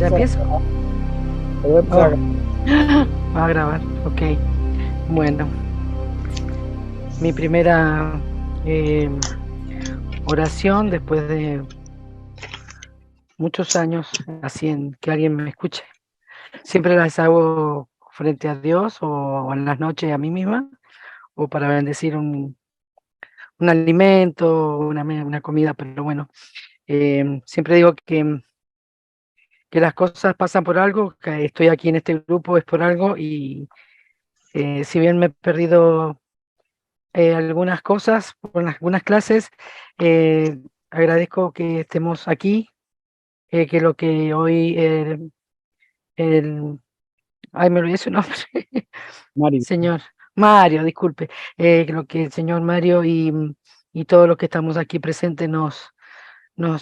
empiezo? Voy a empezar. Va a grabar, ok. Bueno, mi primera oración después de muchos años, así en que alguien me escuche. Siempre las hago frente a Dios o en las noches a mí misma, o para bendecir un alimento, una comida, pero bueno, siempre digo que las cosas pasan por algo, que estoy aquí en este grupo es por algo y si bien me he perdido algunas cosas por algunas clases, eh, agradezco que estemos aquí, que lo que hoy el ay, me olvidé su nombre, Mario. señor Mario, disculpe, que lo que el señor Mario y todos los que estamos aquí presentes nos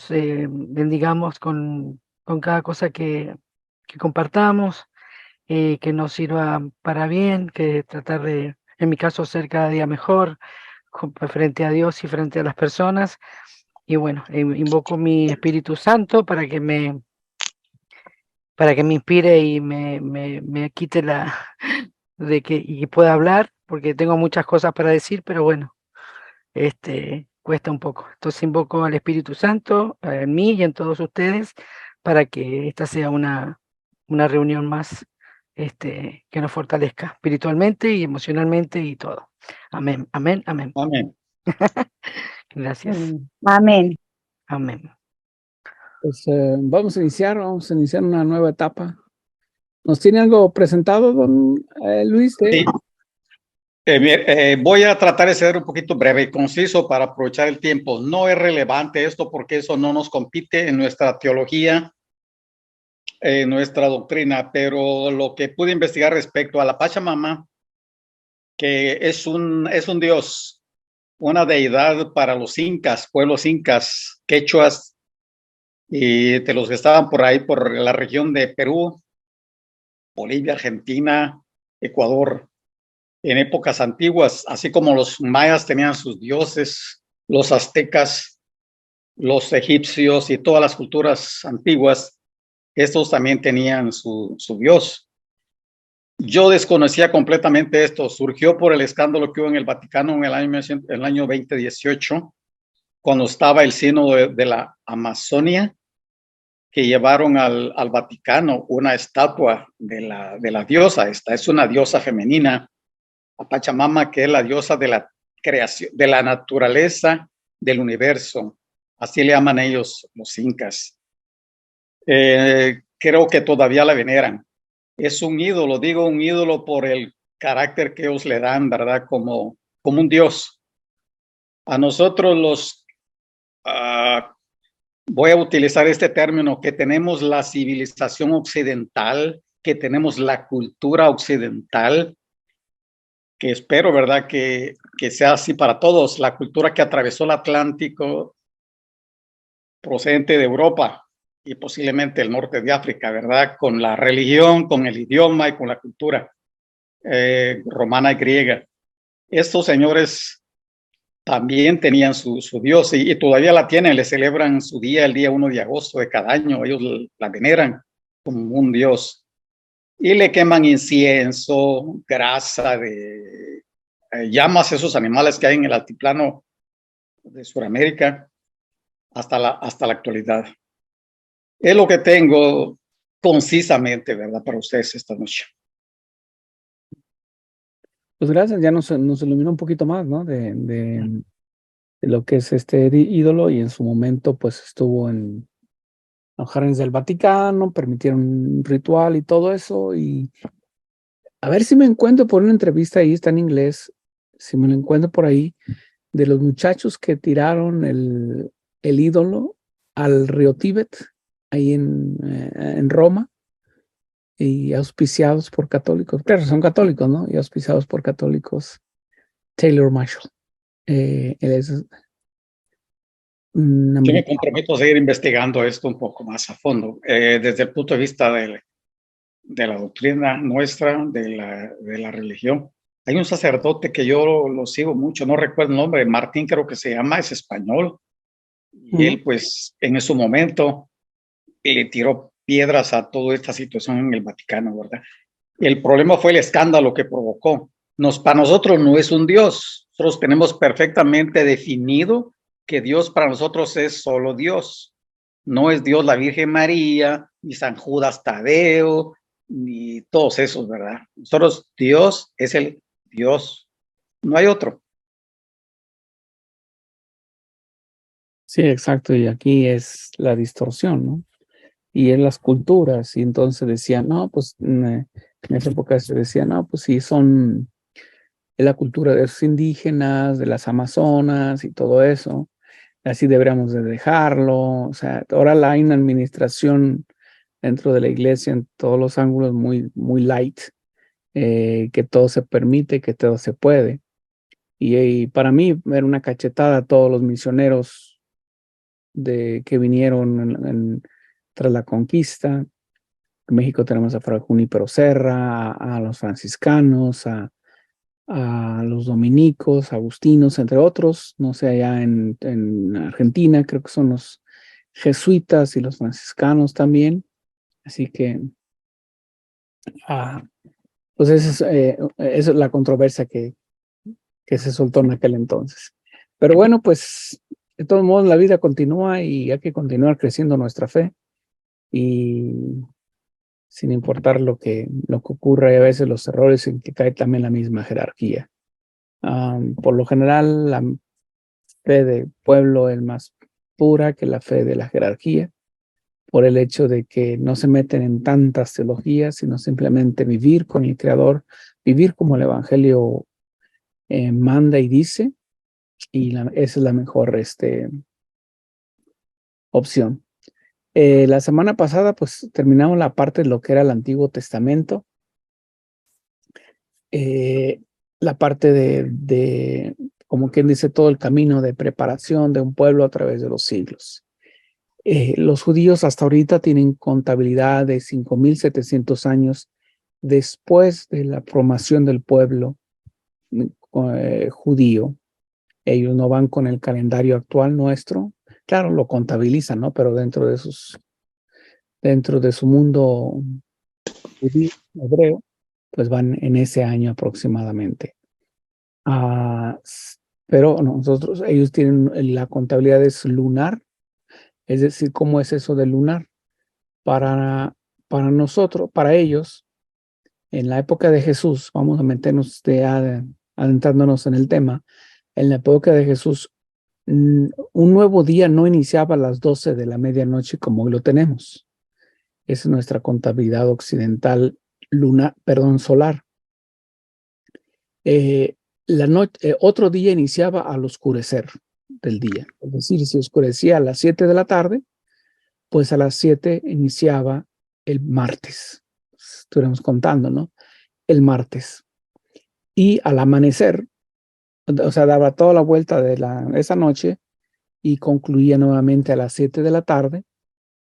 bendigamos con cada cosa que compartamos, que nos sirva para bien, que tratar de, en mi caso, ser cada día mejor frente a Dios y frente a las personas. Y bueno, invoco mi Espíritu Santo para que me inspire y me quite de que y pueda hablar, porque tengo muchas cosas para decir, pero bueno, cuesta un poco. Entonces invoco al Espíritu Santo en mí y en todos ustedes para que esta sea una reunión más que nos fortalezca espiritualmente y emocionalmente y todo. Amén, amén, amén. Amén. Gracias. Amén. Amén. Pues vamos a iniciar una nueva etapa. ¿Nos tiene algo presentado, don Luis? Sí. Voy a tratar de ser un poquito breve y conciso para aprovechar el tiempo. No es relevante esto porque eso no nos compite en nuestra teología, en nuestra doctrina, pero lo que pude investigar respecto a la Pachamama, que es un dios, una deidad para los incas, pueblos incas, quechuas, y de los que estaban por ahí, por la región de Perú, Bolivia, Argentina, Ecuador, en épocas antiguas, así como los mayas tenían sus dioses, los aztecas, los egipcios y todas las culturas antiguas, estos también tenían su dios. Yo desconocía completamente esto, surgió por el escándalo que hubo en el Vaticano en el año 2018, cuando estaba el sínodo de la Amazonia, que llevaron al Vaticano una estatua de la diosa. Esta es una diosa femenina, a Pachamama, que es la diosa de la creación, de la naturaleza, del universo. Así le llaman ellos los incas. Creo que todavía la veneran. Es un ídolo, digo un ídolo por el carácter que ellos le dan, ¿verdad? Como un dios. A nosotros voy a utilizar este término, que tenemos la civilización occidental, que tenemos la cultura occidental, que espero, ¿verdad?, que sea así para todos, la cultura que atravesó el Atlántico procedente de Europa y posiblemente el norte de África, ¿verdad?, con la religión, con el idioma y con la cultura romana y griega. Estos señores también tenían su dios y todavía la tienen, le celebran su día el día 1 de agosto de cada año, ellos la veneran como un dios. Y le queman incienso, grasa de llamas, esos animales que hay en el altiplano de Sudamérica, hasta la actualidad. Es lo que tengo concisamente, ¿verdad?, para ustedes esta noche. Pues gracias, ya nos iluminó un poquito más, ¿no? De lo que es este ídolo, y en su momento pues estuvo en los jardines del Vaticano, permitieron un ritual y todo eso, y a ver si me encuentro por una entrevista ahí, está en inglés, si me lo encuentro por ahí, de los muchachos que tiraron el ídolo al río Tíbet, ahí en Roma, y auspiciados por católicos, claro, son católicos, ¿no? Y auspiciados por católicos. Taylor Marshall. Él es Yo me comprometo a seguir investigando esto un poco más a fondo, desde el punto de vista de la doctrina nuestra, de la religión. Hay un sacerdote que yo lo sigo mucho, no recuerdo el nombre, Martín creo que se llama, es español, y él pues en su momento le tiró piedras a toda esta situación en el Vaticano, ¿verdad? El problema fue el escándalo que provocó. Para nosotros no es un Dios. Nosotros tenemos perfectamente definido que Dios para nosotros es solo Dios. No es Dios la Virgen María, ni San Judas Tadeo, ni todos esos, ¿verdad? Nosotros, Dios es el Dios. No hay otro. Sí, exacto. Y aquí es la distorsión, ¿no? Y en las culturas. Y entonces decían, no, pues en esa época se decía, no, pues sí, son la cultura de los indígenas, de las amazonas y todo eso. Así deberíamos de dejarlo. O sea, ahora hay una administración dentro de la iglesia en todos los ángulos muy, muy light, que todo se permite, que todo se puede. Y para mí era una cachetada a todos los misioneros que vinieron tras la conquista. En México tenemos a Fray Junípero Serra, a los franciscanos, a los dominicos, agustinos, entre otros. No sé, allá en Argentina creo que son los jesuitas y los franciscanos también. Así que, pues esa es la controversia que se soltó en aquel entonces. Pero bueno, pues de todos modos la vida continúa y hay que continuar creciendo nuestra fe y sin importar lo que ocurra y a veces los errores en que cae también la misma jerarquía. Por lo general, la fe del pueblo es más pura que la fe de la jerarquía, por el hecho de que no se meten en tantas teologías, sino simplemente vivir con el Creador, vivir como el Evangelio manda y dice, y esa es la mejor opción. La semana pasada, pues terminamos la parte de lo que era el Antiguo Testamento, la parte de, como quien dice, todo el camino de preparación de un pueblo a través de los siglos. Los judíos hasta ahorita tienen contabilidad de 5,700 años después de la formación del pueblo judío. Ellos no van con el calendario actual nuestro. Claro, lo contabilizan, ¿no? Pero dentro de su mundo judío, hebreo, pues van en ese año aproximadamente. Pero ellos tienen la contabilidad es lunar, es decir, ¿cómo es eso de lunar? Para nosotros, para ellos, en la época de Jesús, vamos a meternos adentrándonos en el tema, en la época de Jesús, un nuevo día no iniciaba a las 12 de la medianoche como lo tenemos. Es nuestra contabilidad occidental solar. Otro día iniciaba al oscurecer del día. Es decir, si oscurecía a las 7 de la tarde, pues a las 7 iniciaba el martes. Estuviéramos contando, ¿no? El martes. Y al amanecer, o sea, daba toda la vuelta de esa noche y concluía nuevamente a las 7 de la tarde,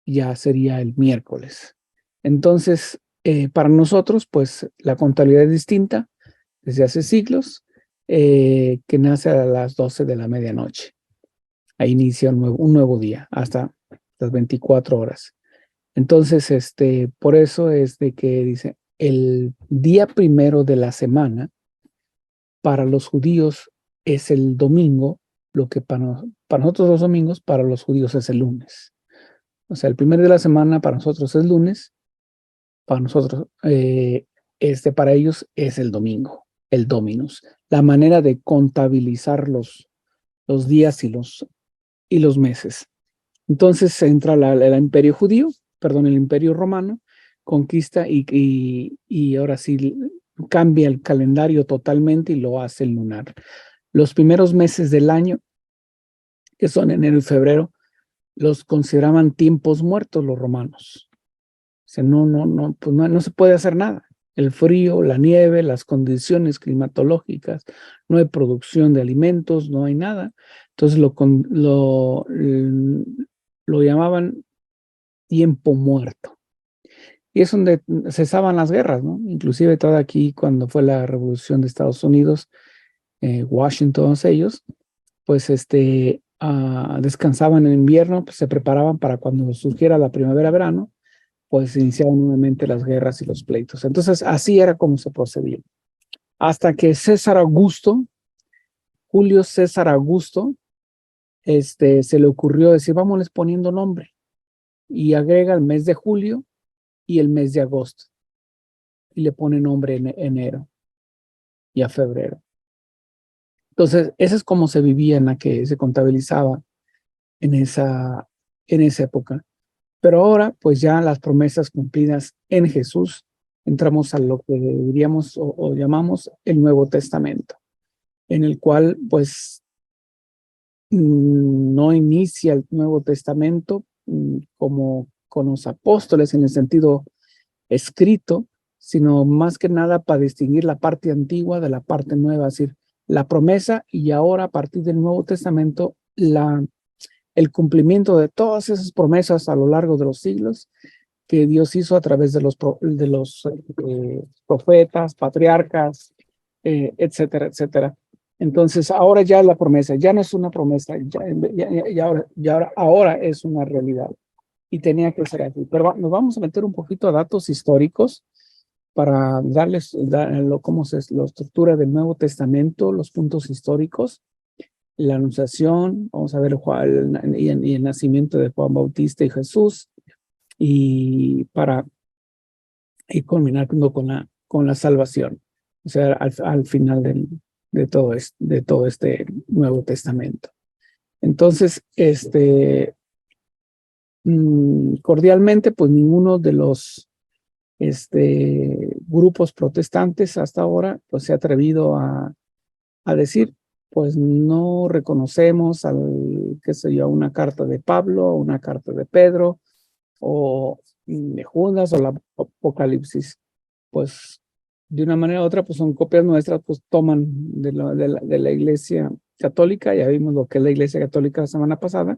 ya sería el miércoles. Entonces, para nosotros, pues la contabilidad es distinta desde hace siglos, que nace a las 12 de la medianoche. Ahí inicia un nuevo día, hasta las 24 horas. Entonces, por eso es de que dice, el día primero de la semana, para los judíos es el domingo, lo que para nosotros los domingos, para los judíos es el lunes. O sea, el primer día de la semana para nosotros es lunes, para nosotros, para ellos es el domingo, el dominus. La manera de contabilizar los días y los meses. Entonces entra el imperio judío, perdón, el imperio romano, conquista y ahora sí cambia el calendario totalmente y lo hace el lunar. Los primeros meses del año, que son enero y febrero, los consideraban tiempos muertos los romanos. O sea, pues no se puede hacer nada. El frío, la nieve, las condiciones climatológicas, no hay producción de alimentos, no hay nada. Entonces lo llamaban tiempo muerto. Y es donde cesaban las guerras, ¿no? Inclusive todo aquí cuando fue la revolución de Estados Unidos, Washington, todos ellos, pues descansaban en invierno, pues se preparaban para cuando surgiera la primavera-verano, pues iniciaban nuevamente las guerras y los pleitos. Entonces, así era como se procedía. Hasta que Julio César Augusto, se le ocurrió decir, vámonos poniendo nombre. Y agrega el mes de julio y el mes de agosto. Y le pone nombre en enero y a febrero. Entonces, eso es como se vivía en la que se contabilizaba en esa época. Pero ahora, pues ya las promesas cumplidas en Jesús, entramos a lo que diríamos o llamamos el Nuevo Testamento, en el cual, pues, no inicia el Nuevo Testamento como con los apóstoles en el sentido escrito, sino más que nada para distinguir la parte antigua de la parte nueva, es decir, la promesa y ahora a partir del Nuevo Testamento el cumplimiento de todas esas promesas a lo largo de los siglos que Dios hizo a través de los profetas, patriarcas, etcétera, etcétera. Entonces ahora ya la promesa, ya no es una promesa, ahora es una realidad. Y tenía que ser así. Pero nos vamos a meter un poquito a datos históricos para darles cómo es la estructura del Nuevo Testamento, los puntos históricos, la anunciación, vamos a ver y el nacimiento de Juan Bautista y Jesús, y para ir culminando con la salvación, o sea, al final de todo este Nuevo Testamento. Entonces, cordialmente, pues ninguno de los grupos protestantes hasta ahora pues se ha atrevido a decir, pues no reconocemos qué sé yo, una carta de Pablo, una carta de Pedro, o de Judas, o la Apocalipsis. Pues de una manera u otra, pues son copias nuestras, pues toman de la Iglesia Católica. Ya vimos lo que es la Iglesia Católica la semana pasada.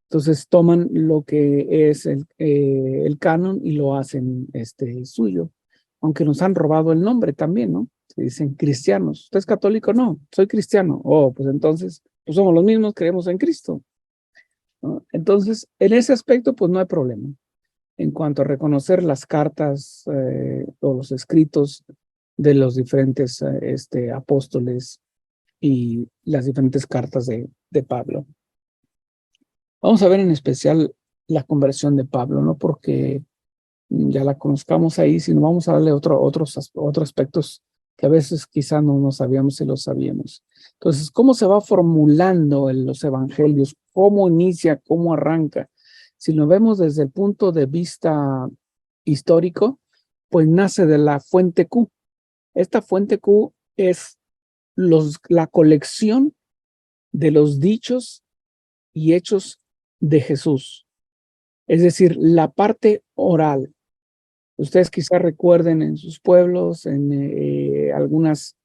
Entonces toman lo que es el canon y lo hacen suyo, aunque nos han robado el nombre también, ¿no? Se dicen cristianos. ¿Usted es católico? No, soy cristiano. Oh, pues entonces, pues somos los mismos, creemos en Cristo, ¿no? Entonces, en ese aspecto, pues no hay problema. En cuanto a reconocer las cartas o los escritos de los diferentes apóstoles y las diferentes cartas de Pablo. Vamos a ver en especial la conversión de Pablo, no porque ya la conozcamos ahí, sino vamos a darle otros aspectos que a veces quizá no sabíamos si los sabíamos. Entonces, ¿cómo se va formulando en los evangelios? ¿Cómo inicia? ¿Cómo arranca? Si lo vemos desde el punto de vista histórico, pues nace de la fuente Q. Esta fuente Q es la colección de los dichos y hechos de Jesús, es decir, la parte oral. Ustedes quizás recuerden en sus pueblos, en algunas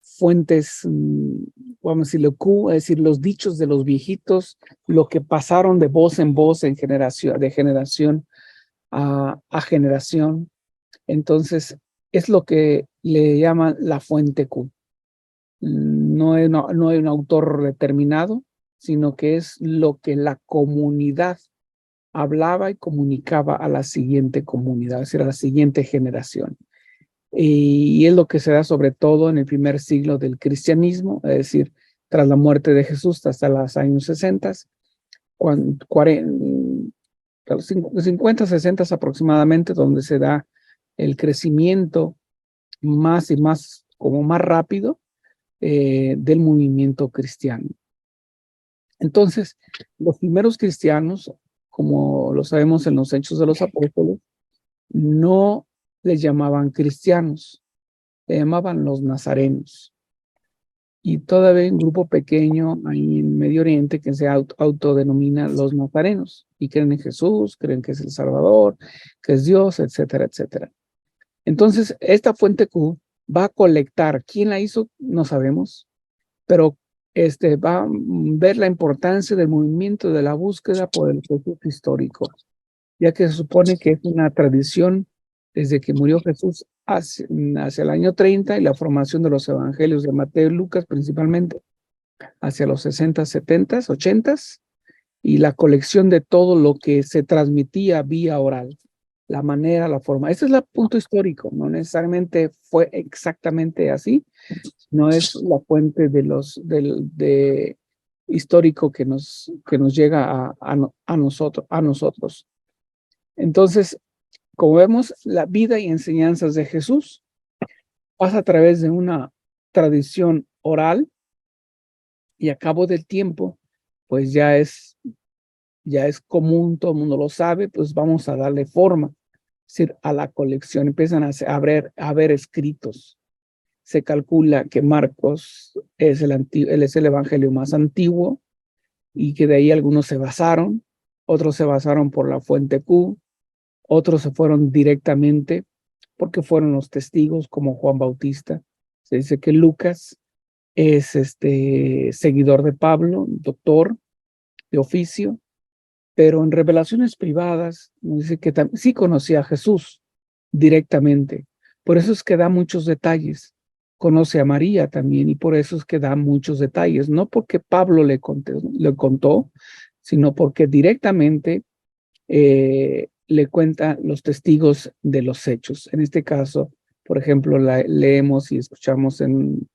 fuentes, vamos a decirlo Q, es decir, los dichos de los viejitos, lo que pasaron de voz en voz, de generación a generación. Entonces, es lo que le llaman la fuente Q. No hay un autor determinado, sino que es lo que la comunidad hablaba y comunicaba a la siguiente comunidad, es decir, a la siguiente generación. Y es lo que se da sobre todo en el primer siglo del cristianismo, es decir, tras la muerte de Jesús hasta los años 60, 50, 60 aproximadamente, donde se da el crecimiento más y más, como más rápido del movimiento cristiano. Entonces, los primeros cristianos, como lo sabemos en los Hechos de los Apóstoles, no les llamaban cristianos, le llamaban los nazarenos. Y todavía hay un grupo pequeño ahí en Medio Oriente que se autodenomina los nazarenos y creen en Jesús, creen que es el Salvador, que es Dios, etcétera, etcétera. Entonces, esta fuente Q va a colectar. ¿Quién la hizo? No sabemos, pero va a ver la importancia del movimiento de la búsqueda por el Jesús histórico, ya que se supone que es una tradición desde que murió Jesús hacia el año 30 y la formación de los evangelios de Mateo y Lucas principalmente hacia los 60, 70, 80 y la colección de todo lo que se transmitía vía oral. la manera, la forma. Ese es el punto histórico, no necesariamente fue exactamente así, no es la fuente de histórico que nos llega a nosotros. Entonces, como vemos, la vida y enseñanzas de Jesús pasa a través de una tradición oral y a cabo del tiempo, pues ya es común, todo el mundo lo sabe, pues vamos a darle forma, es decir, a la colección. Empiezan a ver escritos. Se calcula que Marcos él es el evangelio más antiguo y que de ahí algunos se basaron, otros se basaron por la fuente Q, otros se fueron directamente porque fueron los testigos como Juan Bautista. Se dice que Lucas es seguidor de Pablo, doctor de oficio, pero en revelaciones privadas dice que sí conocía a Jesús directamente. Por eso es que da muchos detalles. Conoce a María también y por eso es que da muchos detalles. No porque Pablo le contó, sino porque directamente le cuenta los testigos de los hechos. En este caso, por ejemplo, leemos y escuchamos en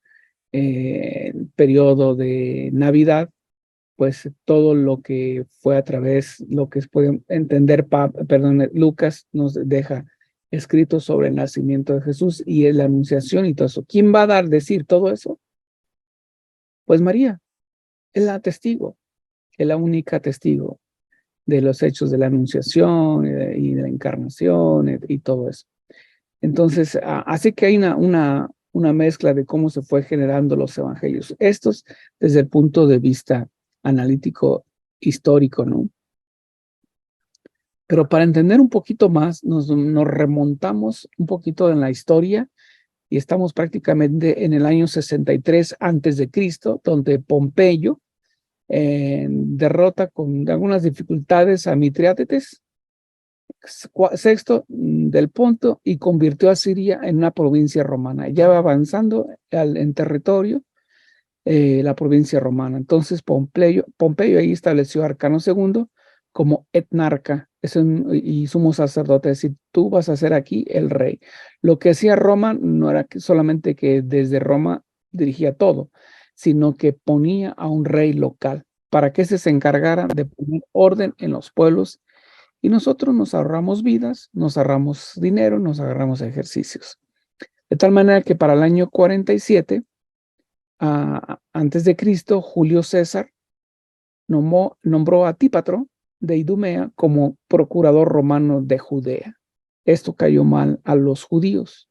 el periodo de Navidad, pues todo lo que fue a través, lo que puede entender, Lucas nos deja escrito sobre el nacimiento de Jesús y la anunciación y todo eso. ¿Quién va a decir todo eso? Pues María, es la testigo, es la única testigo de los hechos de la anunciación y de la encarnación y todo eso. Entonces, así que hay una mezcla de cómo se fue generando los evangelios. Estos desde el punto de vista analítico histórico, ¿no? Pero para entender un poquito más, nos remontamos un poquito en la historia y estamos prácticamente en el año 63 antes de Cristo, donde Pompeyo derrota con algunas dificultades a Mitrídates sexto del Ponto y convirtió a Siria en una provincia romana. Ya va avanzando en territorio la provincia romana. Entonces Pompeyo ahí estableció a Arcano II como etnarca y sumo sacerdote, es decir, tú vas a ser aquí el rey. Lo que hacía Roma no era solamente que desde Roma dirigía todo, sino que ponía a un rey local para que se encargara de poner orden en los pueblos y nosotros nos ahorramos vidas, nos ahorramos dinero, nos ahorramos ejercicios. De tal manera que para el año 47 antes de Cristo, Julio César nombró a Antípatro de Idumea como procurador romano de Judea. Esto cayó mal a los judíos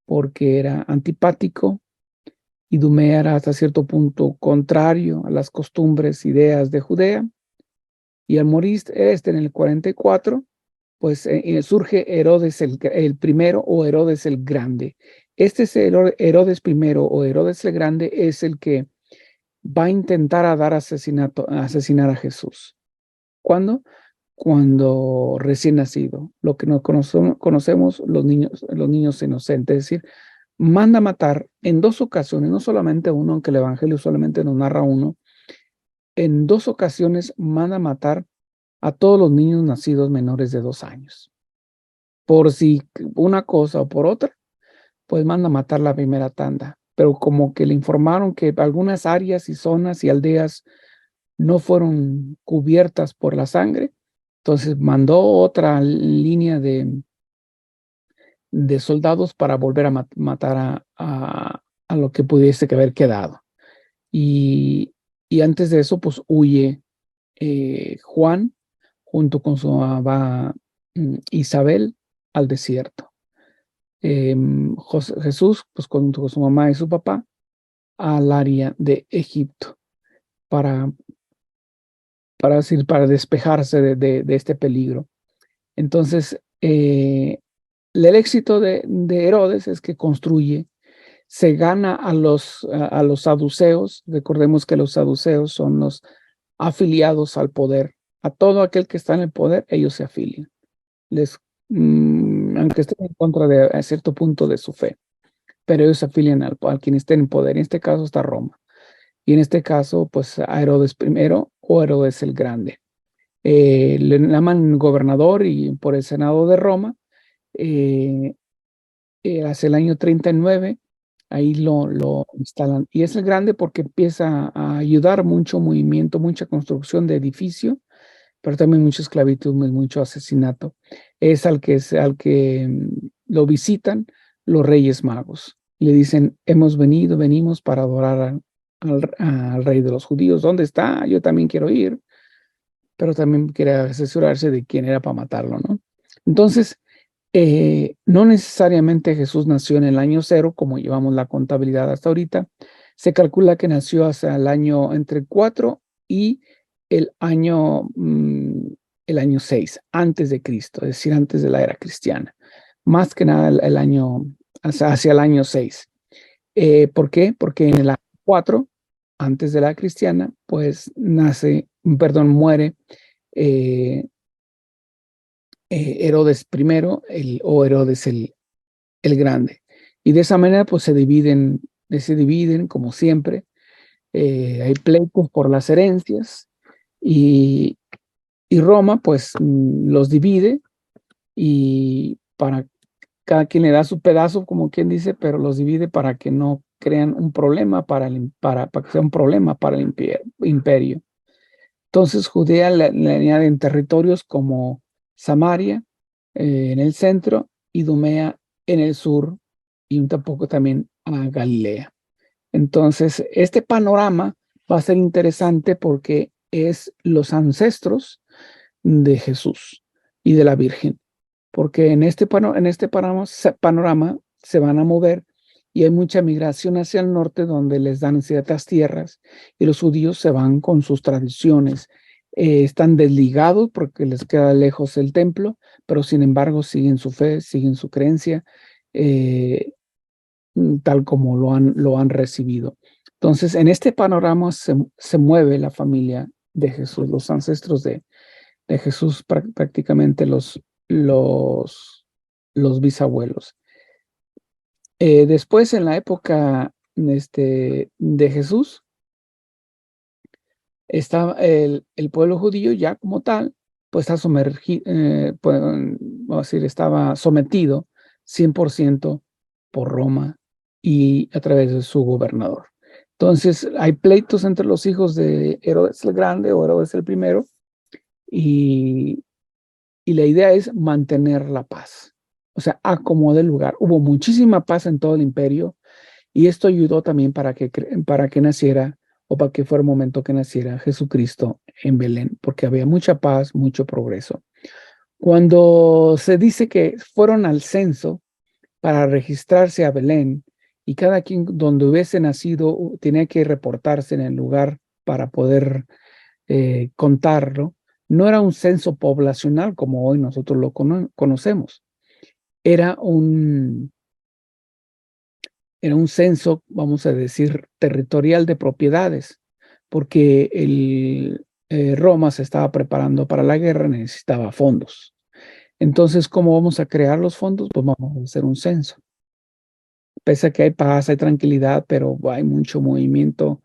porque era antipático. Idumea era hasta cierto punto contrario a las costumbres, ideas de Judea. Y al morir en el 44, pues surge Herodes el primero o Herodes el Grande. Este es Herodes primero o Herodes el Grande es el que va a intentar asesinar a Jesús. ¿Cuándo? Cuando recién nacido, lo que no conocemos los niños inocentes, es decir, manda a matar en dos ocasiones, no solamente uno, aunque el Evangelio solamente nos narra uno, en dos ocasiones manda a matar a todos los niños nacidos menores de 2 años. Por si una cosa o por otra, pues manda a matar la primera tanda. Pero como que le informaron que algunas áreas y zonas y aldeas no fueron cubiertas por la sangre, entonces mandó otra línea de soldados para volver a matar a lo que pudiese haber quedado. Y antes de eso, pues huye Juan junto con su mamá Isabel al desierto. Jesús, pues junto con su mamá y su papá, al área de Egipto para despejarse de este peligro. Entonces, el éxito de Herodes es que se gana a los saduceos. Recordemos que los saduceos son los afiliados al poder. A todo aquel que está en el poder, ellos se afilian. Aunque estén en contra a cierto punto de su fe, pero ellos se afilian al quien esté en poder. En este caso está Roma. Y en este caso, pues a Herodes I o Herodes el Grande. Le llaman gobernador y por el Senado de Roma. Hacia el año 39, ahí lo instalan. Y es el grande porque empieza a ayudar mucho movimiento, mucha construcción de edificio, pero también mucha esclavitud, mucho asesinato. Es al que lo visitan los Reyes Magos. Le dicen, venimos para adorar al Rey de los Judíos. ¿Dónde está? Yo también quiero ir, pero también quiere asesorarse de quién era para matarlo, ¿no? Entonces, no necesariamente Jesús nació en el año 0, como llevamos la contabilidad hasta ahorita. Se calcula que nació hacia el año entre 4 y el año, el año 6, antes de Cristo, es decir, antes de la era cristiana. Más que nada el año, hacia el año 6. ¿Por qué? Porque en el año 4, antes de la cristiana, pues muere Herodes I o Herodes el Grande. Y de esa manera pues se dividen como siempre. Hay pleitos por las herencias y Roma pues los divide y para cada quien le da su pedazo, como quien dice, pero los divide para que no crean un problema para que sea un problema para el imperio. Entonces Judea le añaden territorios como Samaria en el centro, Idumea en el sur y un poco también a Galilea. Entonces, este panorama va a ser interesante porque es los ancestros de Jesús y de la Virgen, porque en este panorama se van a mover y hay mucha migración hacia el norte donde les dan ciertas tierras y los judíos se van con sus tradiciones. Están desligados porque les queda lejos el templo, pero sin embargo siguen su fe, siguen su creencia, tal como lo han recibido. Entonces, en este panorama se mueve la familia de Jesús, los ancestros de Jesús, prácticamente los bisabuelos. Después, en la época de Jesús, estaba el pueblo judío ya como tal, pues está sumergido, vamos a decir, estaba sometido 100% por Roma y a través de su gobernador. Entonces, hay pleitos entre los hijos de Herodes el Grande o Herodes el Primero y la idea es mantener la paz. O sea, acomodar el lugar. Hubo muchísima paz en todo el imperio y esto ayudó también para que naciera o para que fuera el momento que naciera Jesucristo en Belén, porque había mucha paz, mucho progreso. Cuando se dice que fueron al censo para registrarse a Belén y cada quien donde hubiese nacido tenía que reportarse en el lugar para poder contarlo, no era un censo poblacional como hoy nosotros lo conocemos. Era un censo, vamos a decir, territorial de propiedades, porque Roma se estaba preparando para la guerra, necesitaba fondos. Entonces, ¿cómo vamos a crear los fondos? Pues vamos a hacer un censo. Pese a que hay paz, hay tranquilidad, pero hay mucho movimiento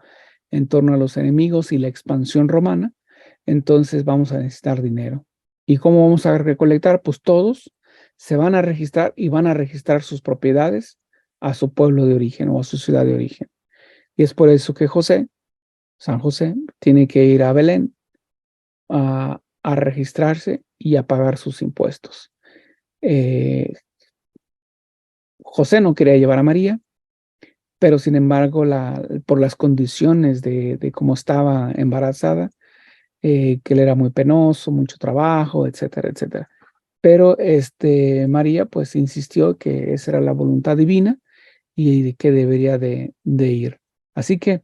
en torno a los enemigos y la expansión romana, entonces vamos a necesitar dinero. ¿Y cómo vamos a recolectar? Pues todos se van a registrar y van a registrar sus propiedades a su pueblo de origen o a su ciudad de origen. Y es por eso que San José, tiene que ir a Belén a registrarse y a pagar sus impuestos. José no quería llevar a María, pero sin embargo, por las condiciones de cómo estaba embarazada, que él era muy penoso, mucho trabajo, etcétera, etcétera. Pero María pues insistió que esa era la voluntad divina y que debería de ir. Así que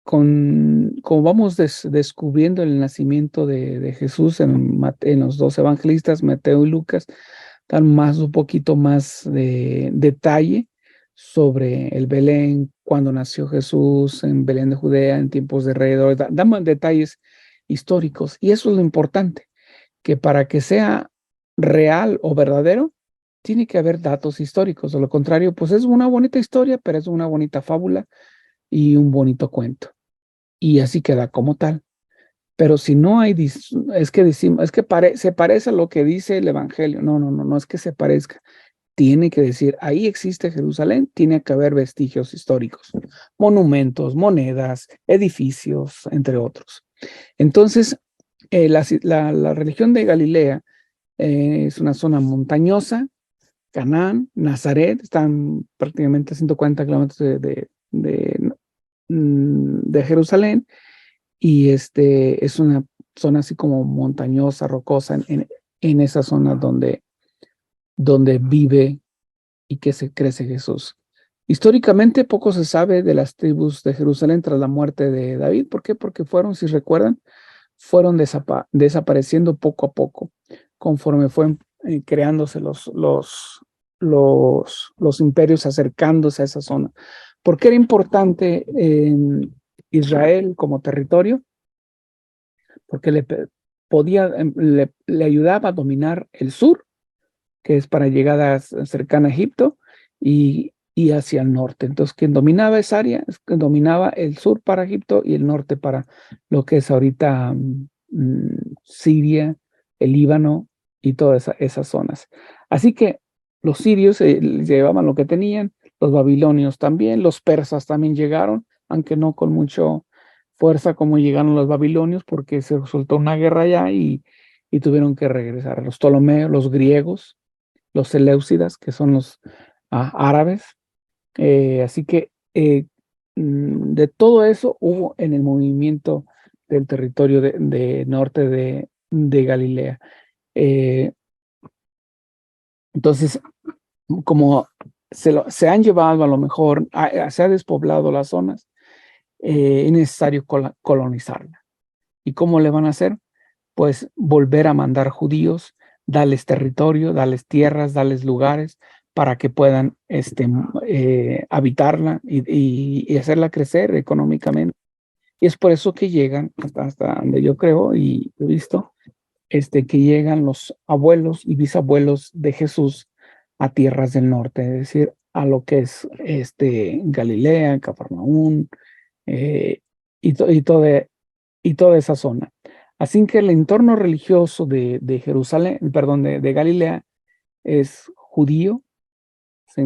como vamos descubriendo el nacimiento de Jesús en los dos evangelistas, Mateo y Lucas, dan un poquito más de detalle sobre el Belén, cuando nació Jesús en Belén de Judea, en tiempos de rey, dan más detalles históricos. Y eso es lo importante, que para que sea real o verdadero, tiene que haber datos históricos. De lo contrario, pues es una bonita historia, pero es una bonita fábula y un bonito cuento. Y así queda como tal. Pero si no hay, es que decimos, se parece a lo que dice el Evangelio. No es que se parezca. Tiene que decir, ahí existe Jerusalén, tiene que haber vestigios históricos, monumentos, monedas, edificios, entre otros. Entonces, la región de Galilea es una zona montañosa. Canaán, Nazaret, están prácticamente a 140 kilómetros de Jerusalén, y es una zona así como montañosa, rocosa, en esa zona donde vive y que se crece Jesús. Históricamente poco se sabe de las tribus de Jerusalén tras la muerte de David. ¿Por qué? Porque fueron, si recuerdan, fueron desapareciendo poco a poco, conforme fue creándose los imperios acercándose a esa zona. ¿Por qué era importante Israel como territorio? Porque le ayudaba a dominar el sur, que es para llegadas cercana a Egipto, y hacia el norte. Entonces, quien dominaba esa área, dominaba el sur para Egipto y el norte para lo que es ahorita Siria, el Líbano y todas esas zonas. Así que los sirios llevaban lo que tenían, los babilonios también, los persas también llegaron, aunque no con mucha fuerza como llegaron los babilonios, porque se resultó una guerra allá y tuvieron que regresar. Los ptolomeos, los griegos, los seleucidas, que son los árabes. Así que de todo eso hubo en el movimiento del territorio de norte de Galilea. Entonces, como se han llevado a lo mejor, se ha despoblado las zonas, es necesario colonizarla. ¿Y cómo le van a hacer? Pues volver a mandar judíos, darles territorio, darles tierras, darles lugares para que puedan habitarla y hacerla crecer económicamente. Y es por eso que llegan, hasta donde yo creo y he visto, que llegan los abuelos y bisabuelos de Jesús a tierras del norte, es decir, a lo que es Galilea, Cafarnaún, y toda esa zona. Así que el entorno religioso de Jerusalén, perdón, de Galilea, es judío,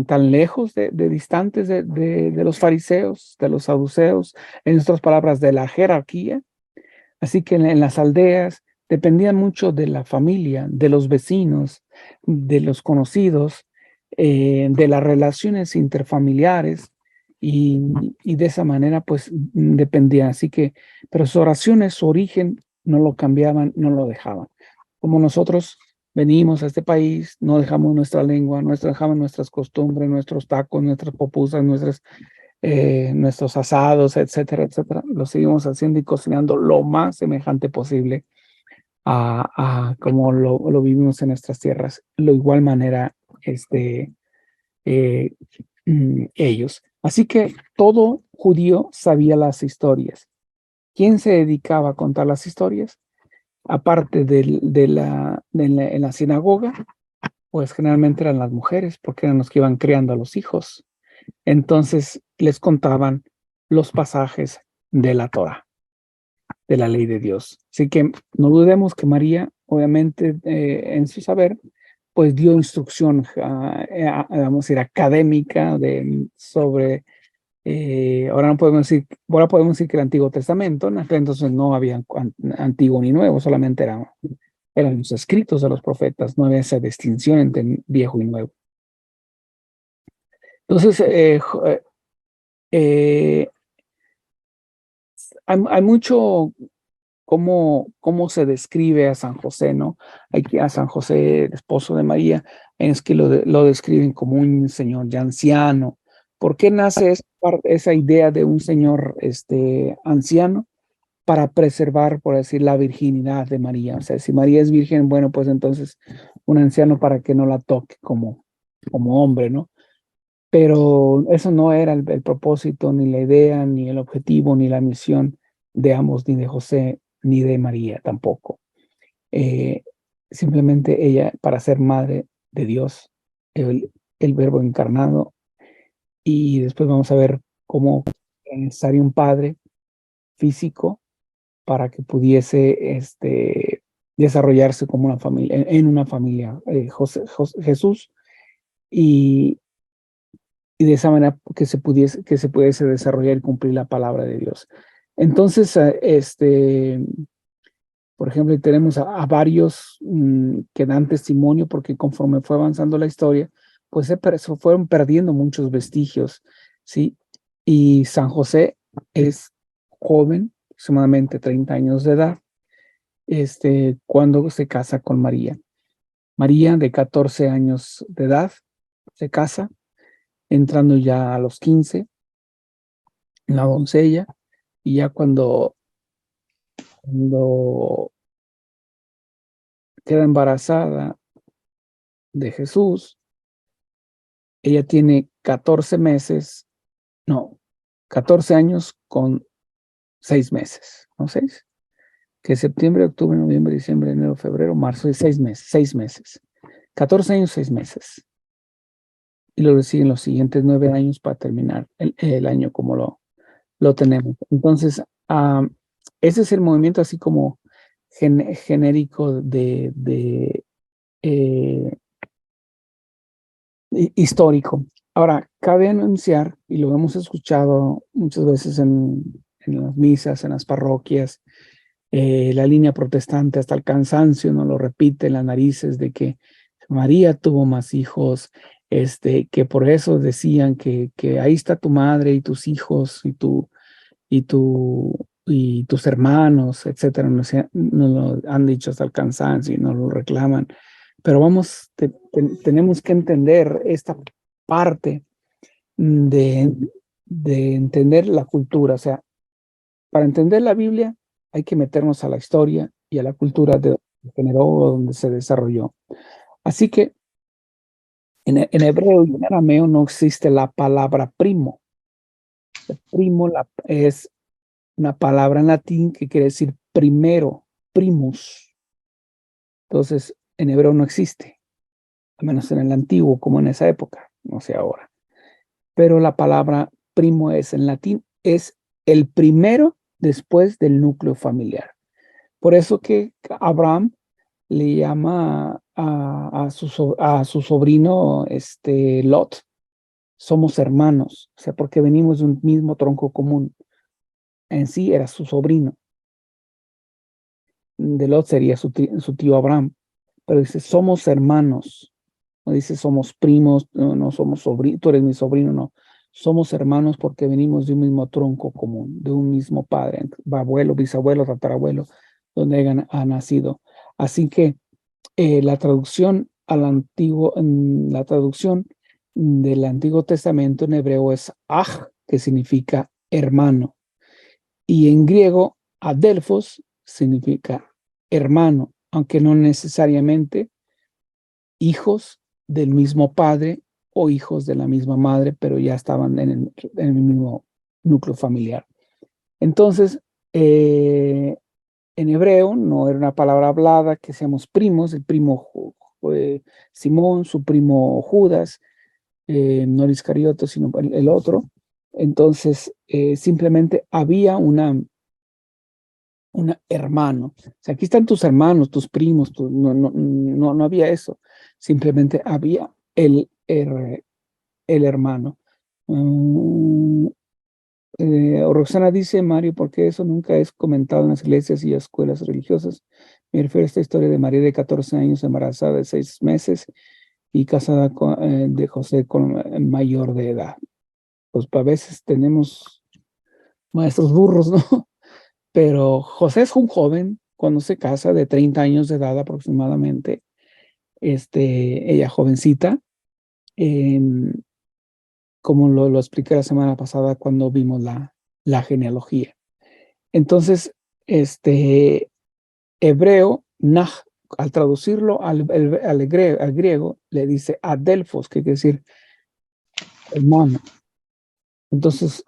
tan lejos de distantes de los fariseos, de los saduceos, en otras palabras, de la jerarquía. Así que en las aldeas dependían mucho de la familia, de los vecinos, de los conocidos, de las relaciones interfamiliares, y de esa manera pues dependían. Así que, pero sus oraciones, su origen, no lo cambiaban, no lo dejaban. Como nosotros venimos a este país, no dejamos nuestra lengua, no dejamos nuestras costumbres, nuestros tacos, nuestras pupusas, nuestros asados, etcétera, etcétera. Lo seguimos haciendo y cocinando lo más semejante posible a como lo vivimos en nuestras tierras. De igual manera, ellos. Así que todo judío sabía las historias. ¿Quién se dedicaba a contar las historias? Aparte en la sinagoga, pues generalmente eran las mujeres, porque eran los que iban criando a los hijos. Entonces les contaban los pasajes de la Torá, de la ley de Dios. Así que no dudemos que María, obviamente, en su saber, pues dio instrucción, vamos a decir, académica sobre, ahora podemos decir que el Antiguo Testamento, en aquel entonces no había Antiguo ni Nuevo, solamente eran los escritos de los profetas, no había esa distinción entre Viejo y Nuevo. Entonces, hay mucho cómo se describe a San José, ¿no? A San José, el esposo de María, es que lo describen como un señor ya anciano. ¿Por qué nace esa idea de un señor anciano? Para preservar, por decir, la virginidad de María. O sea, si María es virgen, bueno, pues entonces un anciano para que no la toque como hombre, ¿no? Pero eso no era el propósito, ni la idea, ni el objetivo, ni la misión de ambos, ni de José, ni de María tampoco. Eh, Simplemente ella, para ser madre de Dios, el Verbo encarnado, y después vamos a ver cómo es necesario un padre físico para que pudiese desarrollarse como una familia, en una familia, Jesús, y, y de esa manera que se pudiese desarrollar y cumplir la palabra de Dios. Entonces, por ejemplo, tenemos a varios que dan testimonio, porque conforme fue avanzando la historia, pues se fueron perdiendo muchos vestigios, ¿sí? Y San José es joven, aproximadamente 30 años de edad, cuando se casa con María. María, de 14 años de edad, se casa, entrando ya a los 15, la doncella, y ya cuando queda embarazada de Jesús, ella tiene 14 meses, no, 14 años con 6 meses, ¿no? 6, que septiembre, octubre, noviembre, diciembre, enero, febrero, marzo, y 6 meses, 6 meses. 14 años, 6 meses. Y luego siguen los siguientes 9 años para terminar el año como lo tenemos. Entonces, ese es el movimiento así como genérico eh, histórico. Ahora, cabe anunciar, y lo hemos escuchado muchas veces en las misas, en las parroquias, la línea protestante hasta el cansancio nos lo repite en las narices, de que María tuvo más hijos, que por eso decían que ahí está tu madre y tus hijos y tus hermanos, etcétera. Nos lo han dicho hasta el cansancio y nos lo reclaman. Pero tenemos que entender esta parte de, de entender la cultura. O sea, para entender la Biblia hay que meternos a la historia y a la cultura de donde se generó o donde se desarrolló. Así que en hebreo y en arameo no existe la palabra primo. El primo es una palabra en latín que quiere decir primero, primus. Entonces, en hebreo no existe, al menos en el antiguo, como en esa época, no sé ahora. Pero la palabra primo es en latín, es el primero después del núcleo familiar. Por eso que Abraham le llama a su sobrino Lot, somos hermanos, o sea, porque venimos de un mismo tronco común. En sí era su sobrino. De Lot sería su tío Abraham, pero dice, somos hermanos, no dice somos primos, no somos sobrinos, tú eres mi sobrino, no, somos hermanos porque venimos de un mismo tronco común, de un mismo padre, abuelo, bisabuelo, tatarabuelo, donde ha nacido. Así que la traducción la traducción del Antiguo Testamento en hebreo es aj, que significa hermano, y en griego adelphos significa hermano, aunque no necesariamente hijos del mismo padre o hijos de la misma madre, pero ya estaban en el mismo núcleo familiar. Entonces, en hebreo no era una palabra hablada que seamos primos, el primo Simón, su primo Judas, no el Iscariote, sino el otro. Entonces, simplemente había un hermano. O sea, aquí están tus hermanos, tus primos, no había eso. Simplemente había el hermano. Roxana dice, Mario, ¿por qué eso nunca es comentado en las iglesias y escuelas religiosas? Me refiero a esta historia de María de 14 años, embarazada de 6 meses y casada de José con mayor de edad. Pues a veces tenemos maestros burros, ¿no? Pero José es un joven cuando se casa, de 30 años de edad aproximadamente. Ella jovencita, como lo expliqué la semana pasada cuando vimos la genealogía. Entonces, hebreo, nah, al traducirlo al griego, le dice adelphos, que quiere decir hermano. Entonces,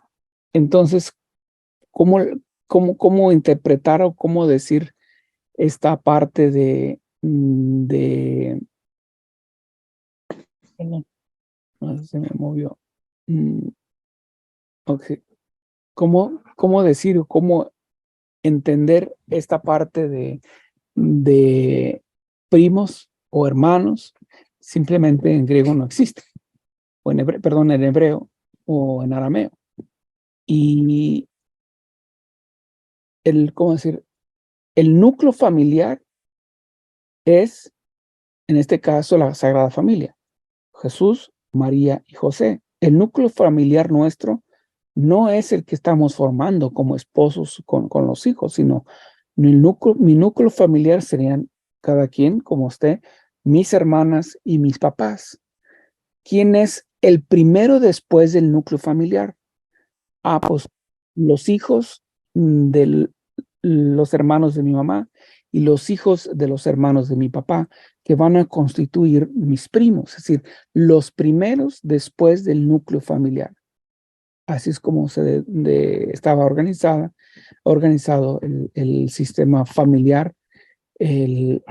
¿cómo interpretar o cómo decir esta parte perdón, no, se me movió. Ok. ¿Cómo decir o cómo entender esta parte de primos o hermanos, simplemente en griego no existe, o en hebreo, perdón, en hebreo o en arameo. Y ¿cómo decir? El núcleo familiar es, en este caso, la Sagrada Familia, Jesús, María y José. El núcleo familiar nuestro no es el que estamos formando como esposos con los hijos, sino mi núcleo familiar serían cada quien, como usted, mis hermanas y mis papás. ¿Quién es el primero después del núcleo familiar? Pues los hijos de los hermanos de mi mamá y los hijos de los hermanos de mi papá, que van a constituir mis primos, es decir, los primeros después del núcleo familiar. Así es como estaba organizado el sistema familiar en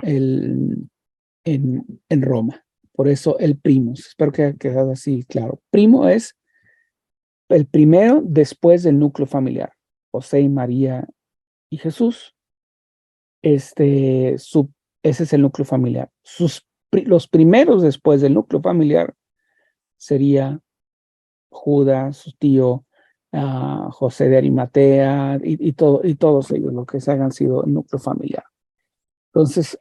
Roma. Por eso el primos. Espero que haya quedado así claro. Primo es el primero después del núcleo familiar. José y María y Jesús. Ese es el núcleo familiar. Los primeros después del núcleo familiar sería Judas, su tío, José de Arimatea y todos ellos, lo que se hayan sido el núcleo familiar. Entonces,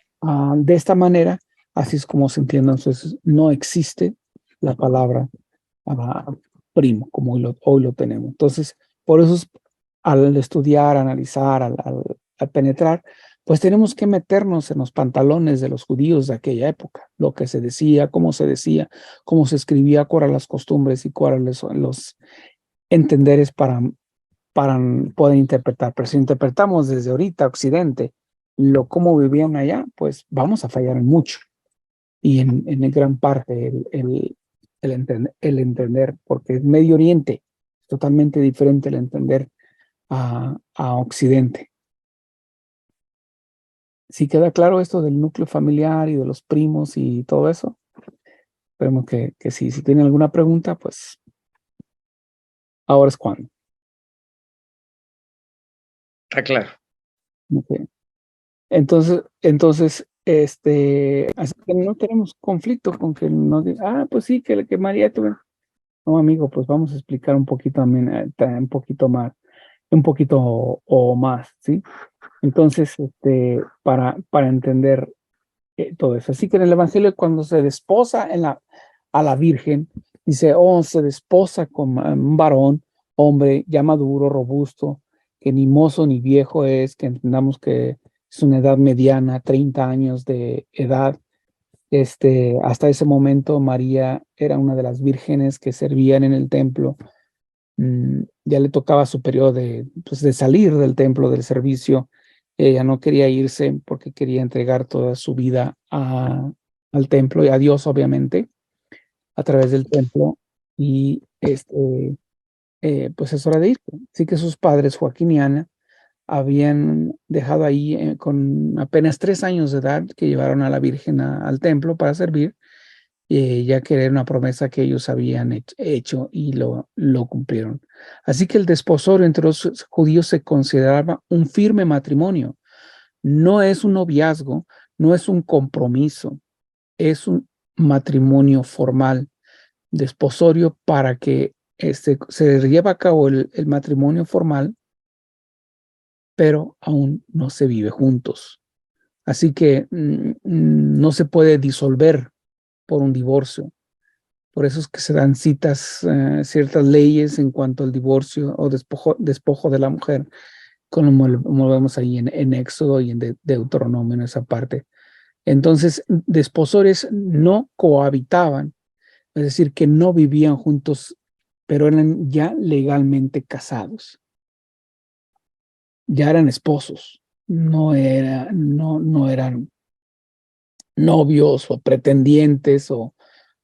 de esta manera, así es como se entiende. Entonces, no existe la palabra primo, como hoy lo tenemos. Entonces, por eso al estudiar, analizar, al penetrar, pues tenemos que meternos en los pantalones de los judíos de aquella época, lo que se decía, cómo se escribía, cuáles eran las costumbres y cuáles son los entenderes para poder interpretar. Pero si interpretamos desde ahorita, Occidente, cómo vivían allá, pues vamos a fallar en mucho. Y en gran parte el entender, porque es Medio Oriente, totalmente diferente el entender a Occidente. ¿Sí queda claro esto del núcleo familiar y de los primos y todo eso? Esperemos que sí. Si tienen alguna pregunta, pues ahora es cuando. Está claro. Okay. Entonces, así que no tenemos conflicto con que nos diga, pues sí, que María tuvo. No, amigo, pues vamos a explicar un poquito también, un poquito más, un poquito o más, ¿sí? Entonces, para entender todo eso. Así que en el Evangelio, cuando se desposa a la Virgen, dice, se desposa con un varón, hombre, ya maduro, robusto, que ni mozo ni viejo es, que entendamos que es una edad mediana, 30 años de edad. Hasta ese momento María era una de las vírgenes que servían en el templo. Ya le tocaba su periodo de salir del templo, del servicio. Ella no quería irse porque quería entregar toda su vida al templo y a Dios, obviamente, a través del templo. Y pues es hora de ir. Así que sus padres, Joaquín y Ana, habían dejado ahí con apenas 3 años de edad, que llevaron a la Virgen al templo para servir, ya que era una promesa que ellos habían hecho y lo cumplieron. Así que el desposorio entre los judíos se consideraba un firme matrimonio. No es un noviazgo, no es un compromiso, es un matrimonio formal, desposorio, para que se lleve a cabo el matrimonio formal, pero aún no se vive juntos. Así que no se puede disolver por un divorcio. Por eso es que se dan ciertas leyes en cuanto al divorcio o despojo de la mujer, como lo vemos ahí en Éxodo y en Deuteronomio, en esa parte. Entonces, desposores no cohabitaban, es decir, que no vivían juntos, pero eran ya legalmente casados. Ya eran esposos, no eran novios o pretendientes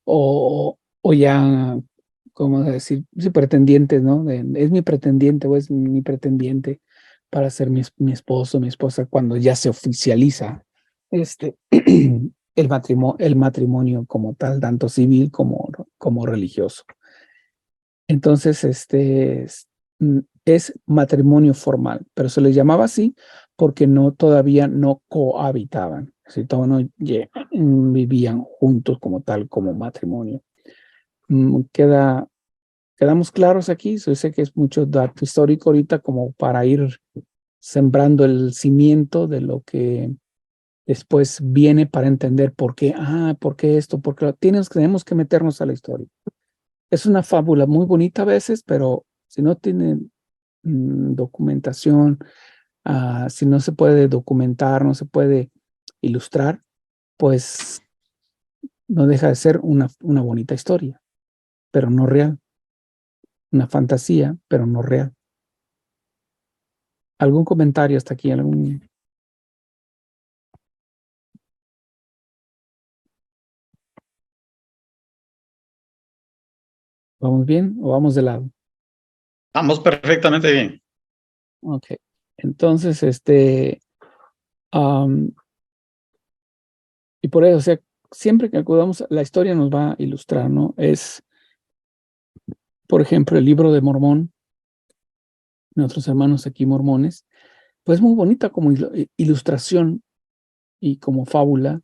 o ya, ¿cómo decir? Sí, pretendientes, ¿no? Es mi pretendiente o es mi pretendiente para ser mi esposo, mi esposa, cuando ya se oficializa el matrimonio como tal, tanto civil como religioso. Entonces, es matrimonio formal, pero se les llamaba así porque todavía no cohabitaban, si todavía no vivían juntos como tal, como matrimonio. ¿Quedamos claros aquí? Yo sé que es mucho dato histórico ahorita como para ir sembrando el cimiento de lo que después viene para entender por qué esto, porque tenemos que meternos a la historia. Es una fábula muy bonita a veces, pero si no tienen documentación, si no se puede documentar, no se puede ilustrar, pues no deja de ser una bonita historia, pero no real. Una fantasía, pero no real. ¿Algún comentario hasta aquí? ¿Vamos bien o vamos de lado? Vamos perfectamente bien. Ok. Entonces, y por eso, o sea, siempre que acudamos, la historia nos va a ilustrar, ¿no? Es, por ejemplo, el libro de Mormón, nuestros hermanos aquí mormones, pues muy bonita como ilustración y como fábula,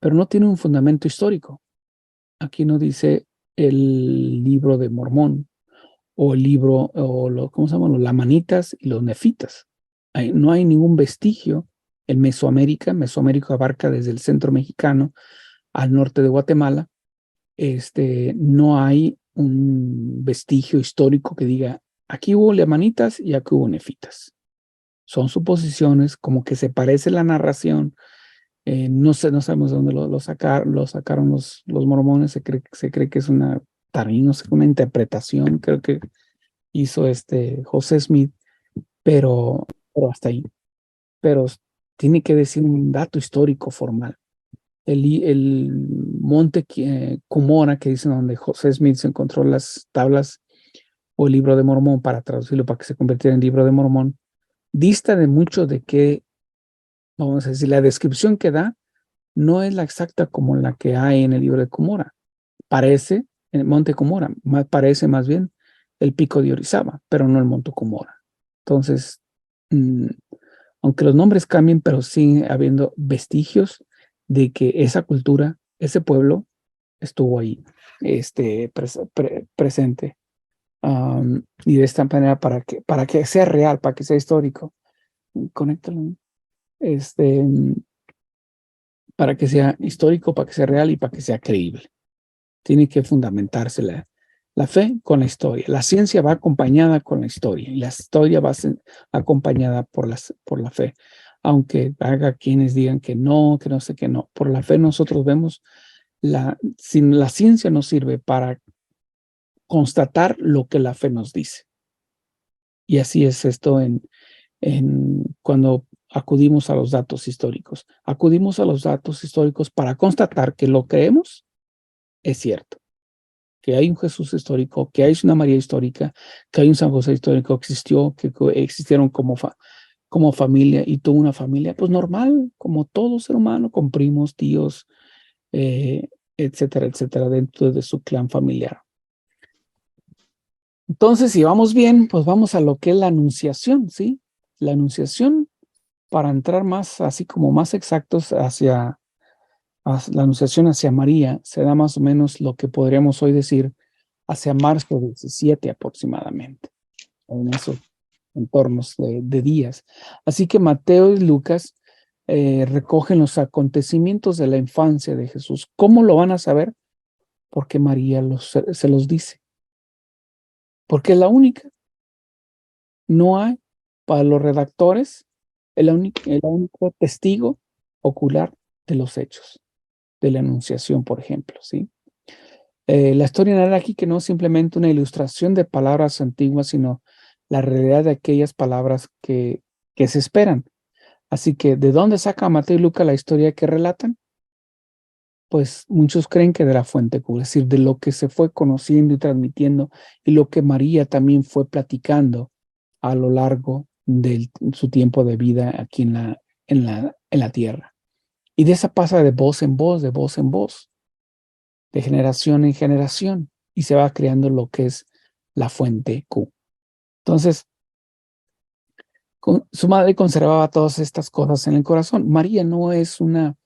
pero no tiene un fundamento histórico. Aquí no dice el libro de Mormón o el libro, ¿cómo se llaman? Los lamanitas y los nefitas. No hay ningún vestigio en Mesoamérica. Mesoamérica abarca desde el centro mexicano al norte de Guatemala. No hay un vestigio histórico que diga, aquí hubo lamanitas y aquí hubo nefitas. Son suposiciones, como que se parece la narración. No sabemos de dónde lo sacaron los mormones. Se cree que es también no sé, una interpretación, creo que hizo José Smith, pero hasta ahí. Pero tiene que decir un dato histórico formal. El monte Cumora, que dicen donde José Smith se encontró las tablas o el libro de Mormón, para traducirlo para que se convirtiera en libro de Mormón, dista de mucho de que, vamos a decir, la descripción que da no es la exacta como la que hay en el libro de Cumora. Parece, en el monte Cumora, parece más bien el pico de Orizaba, pero no el monte Cumora. Entonces, aunque los nombres cambien, pero sigue habiendo vestigios de que esa cultura, ese pueblo, estuvo ahí presente. Y de esta manera, para que sea real, para que sea histórico, conéctalo. Para que sea histórico, para que sea real y para que sea creíble. Tiene que fundamentarse la fe con la historia. La ciencia va acompañada con la historia y la historia va acompañada por la fe. Aunque haga quienes digan que no sé que no. Por la fe nosotros vemos, la ciencia nos sirve para constatar lo que la fe nos dice. Y así es esto cuando acudimos a los datos históricos. Acudimos a los datos históricos para constatar que lo creemos es cierto. Que hay un Jesús histórico, que hay una María histórica, que hay un San José histórico, que existieron como familia y tuvo una familia, pues normal, como todo ser humano, con primos, tíos, etcétera, etcétera, dentro de su clan familiar. Entonces, si vamos bien, pues vamos a lo que es la anunciación, ¿sí? La anunciación, para entrar más, así como más exactos hacia la anunciación hacia María, se da más o menos lo que podríamos hoy decir hacia marzo 17 aproximadamente, en esos entornos de días. Así que Mateo y Lucas recogen los acontecimientos de la infancia de Jesús. ¿Cómo lo van a saber? Porque María se los dice. Porque es la única. No hay, para los redactores, el único testigo ocular de los hechos, de la anunciación, por ejemplo, ¿sí? La historia narra aquí que no es simplemente una ilustración de palabras antiguas, sino la realidad de aquellas palabras que se esperan. Así que, ¿de dónde saca Mateo y Lucas la historia que relatan? Pues muchos creen que de la fuente Q, es decir, de lo que se fue conociendo y transmitiendo y lo que María también fue platicando a lo largo de su tiempo de vida aquí en la tierra. Y de esa pasa de voz en voz, de voz en voz, de generación en generación, y se va creando lo que es la fuente Q. Entonces, su madre conservaba todas estas cosas en el corazón. María no es una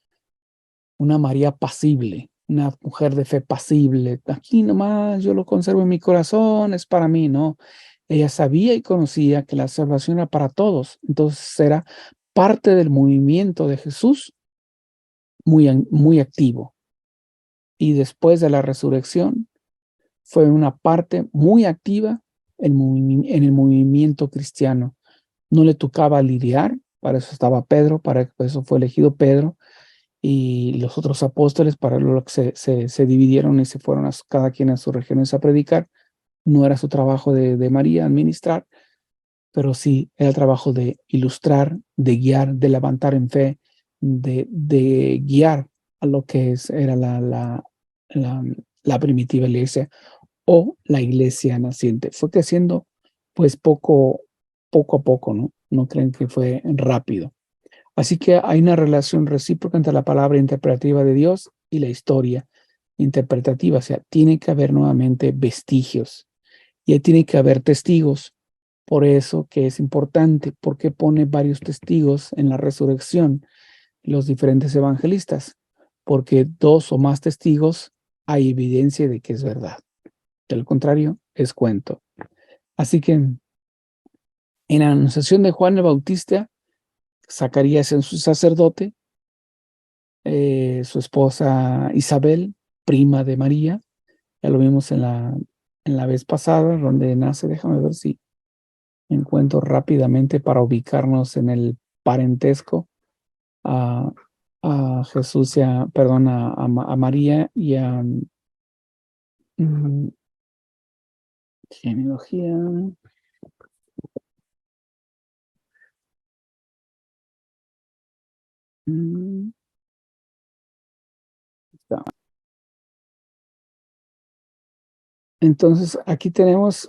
María pasible, una mujer de fe pasible. Aquí nomás yo lo conservo en mi corazón, es para mí, no. Ella sabía y conocía que la salvación era para todos. Entonces era parte del movimiento de Jesús muy activo. Y después de la resurrección fue una parte muy activa en el movimiento cristiano. No le tocaba lidiar, para eso estaba Pedro, para eso fue elegido Pedro y los otros apóstoles, para lo que se dividieron y se fueron cada quien a sus regiones a predicar. No era su trabajo de María administrar, pero sí era el trabajo de ilustrar, de guiar, de levantar en fe, de guiar a lo que era la primitiva iglesia o la iglesia naciente. Fue creciendo pues poco a poco, ¿no? No creen que fue rápido. Así que hay una relación recíproca entre la palabra interpretativa de Dios y la historia interpretativa. O sea, tiene que haber nuevamente vestigios y tiene que haber testigos. Por eso que es importante, porque pone varios testigos en la resurrección, los diferentes evangelistas, porque 2 o más testigos hay evidencia de que es verdad. De lo contrario, es cuento. Así que en la anunciación de Juan el Bautista, Zacarías es su sacerdote, su esposa Isabel, prima de María, ya lo vimos en la vez pasada, donde nace. Déjame ver si encuentro rápidamente para ubicarnos en el parentesco a Jesús perdón, a María y a genealogía. Entonces, aquí tenemos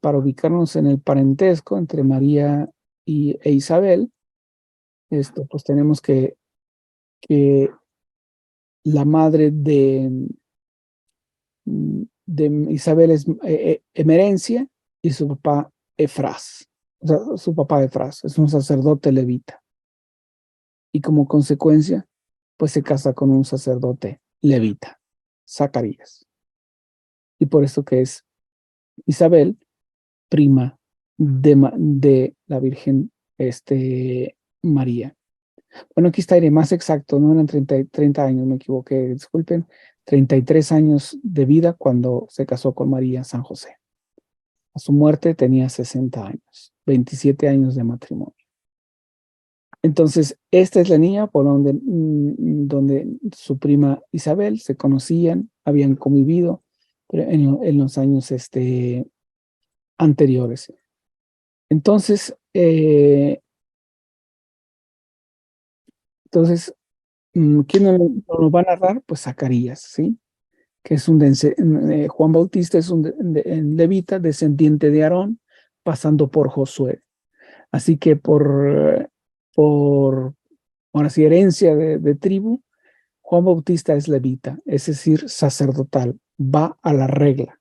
para ubicarnos en el parentesco entre María e Isabel. Pues tenemos que la madre de Isabel es Emerencia y su papá Efraz. O sea, su papá Efraz es un sacerdote levita. Y como consecuencia, pues se casa con un sacerdote levita, Zacarías. Y por eso que es Isabel, prima de la Virgen María. Bueno, aquí está más exacto, no eran 30 años, me equivoqué, disculpen, 33 años de vida cuando se casó con María San José. A su muerte tenía 60 años, 27 años de matrimonio. Entonces, esta es la niña por donde su prima Isabel se conocían, habían convivido en los años anteriores. Entonces, ¿quién nos va a narrar? Pues Zacarías, ¿sí? Que es Juan Bautista es un levita, descendiente de Aarón, pasando por Josué. Así que por ahora sí, herencia de tribu, Juan Bautista es levita, es decir, sacerdotal, va a la regla.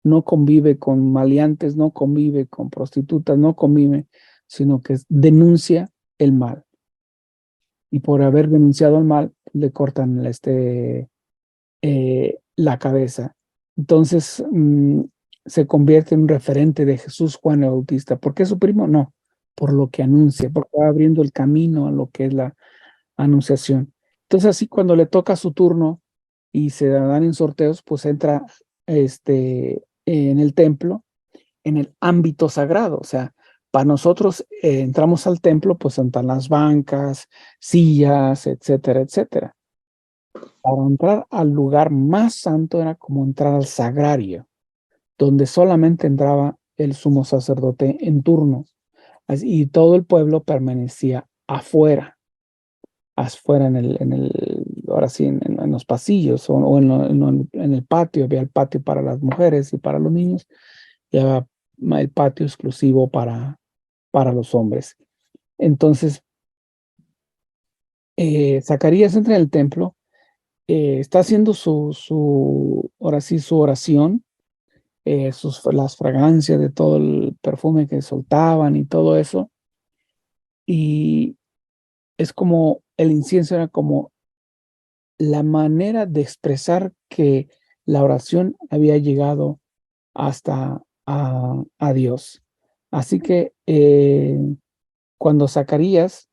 No convive con maleantes, no convive con prostitutas, no convive, sino que denuncia el mal. Y por haber denunciado el mal, le cortan la cabeza. Entonces, se convierte en un referente de Jesús Juan el Bautista. ¿Por qué su primo? No, por lo que anuncia, porque va abriendo el camino a lo que es la anunciación. Entonces, así cuando le toca su turno y se dan en sorteos, pues entra en el templo, en el ámbito sagrado. O sea, para nosotros entramos al templo, pues entran las bancas, sillas, etcétera, etcétera. Para entrar al lugar más santo era como entrar al sagrario, donde solamente entraba el sumo sacerdote en turno, y todo el pueblo permanecía afuera ahora sí, en los pasillos o en el patio. Había el patio para las mujeres y para los niños, y había el patio exclusivo para los hombres. Entonces, Zacarías entra en el templo, está haciendo ahora sí, su oración, las fragancias de todo el perfume que soltaban y todo eso. Y es como el incienso era como la manera de expresar que la oración había llegado hasta a Dios. Así que cuando Zacarías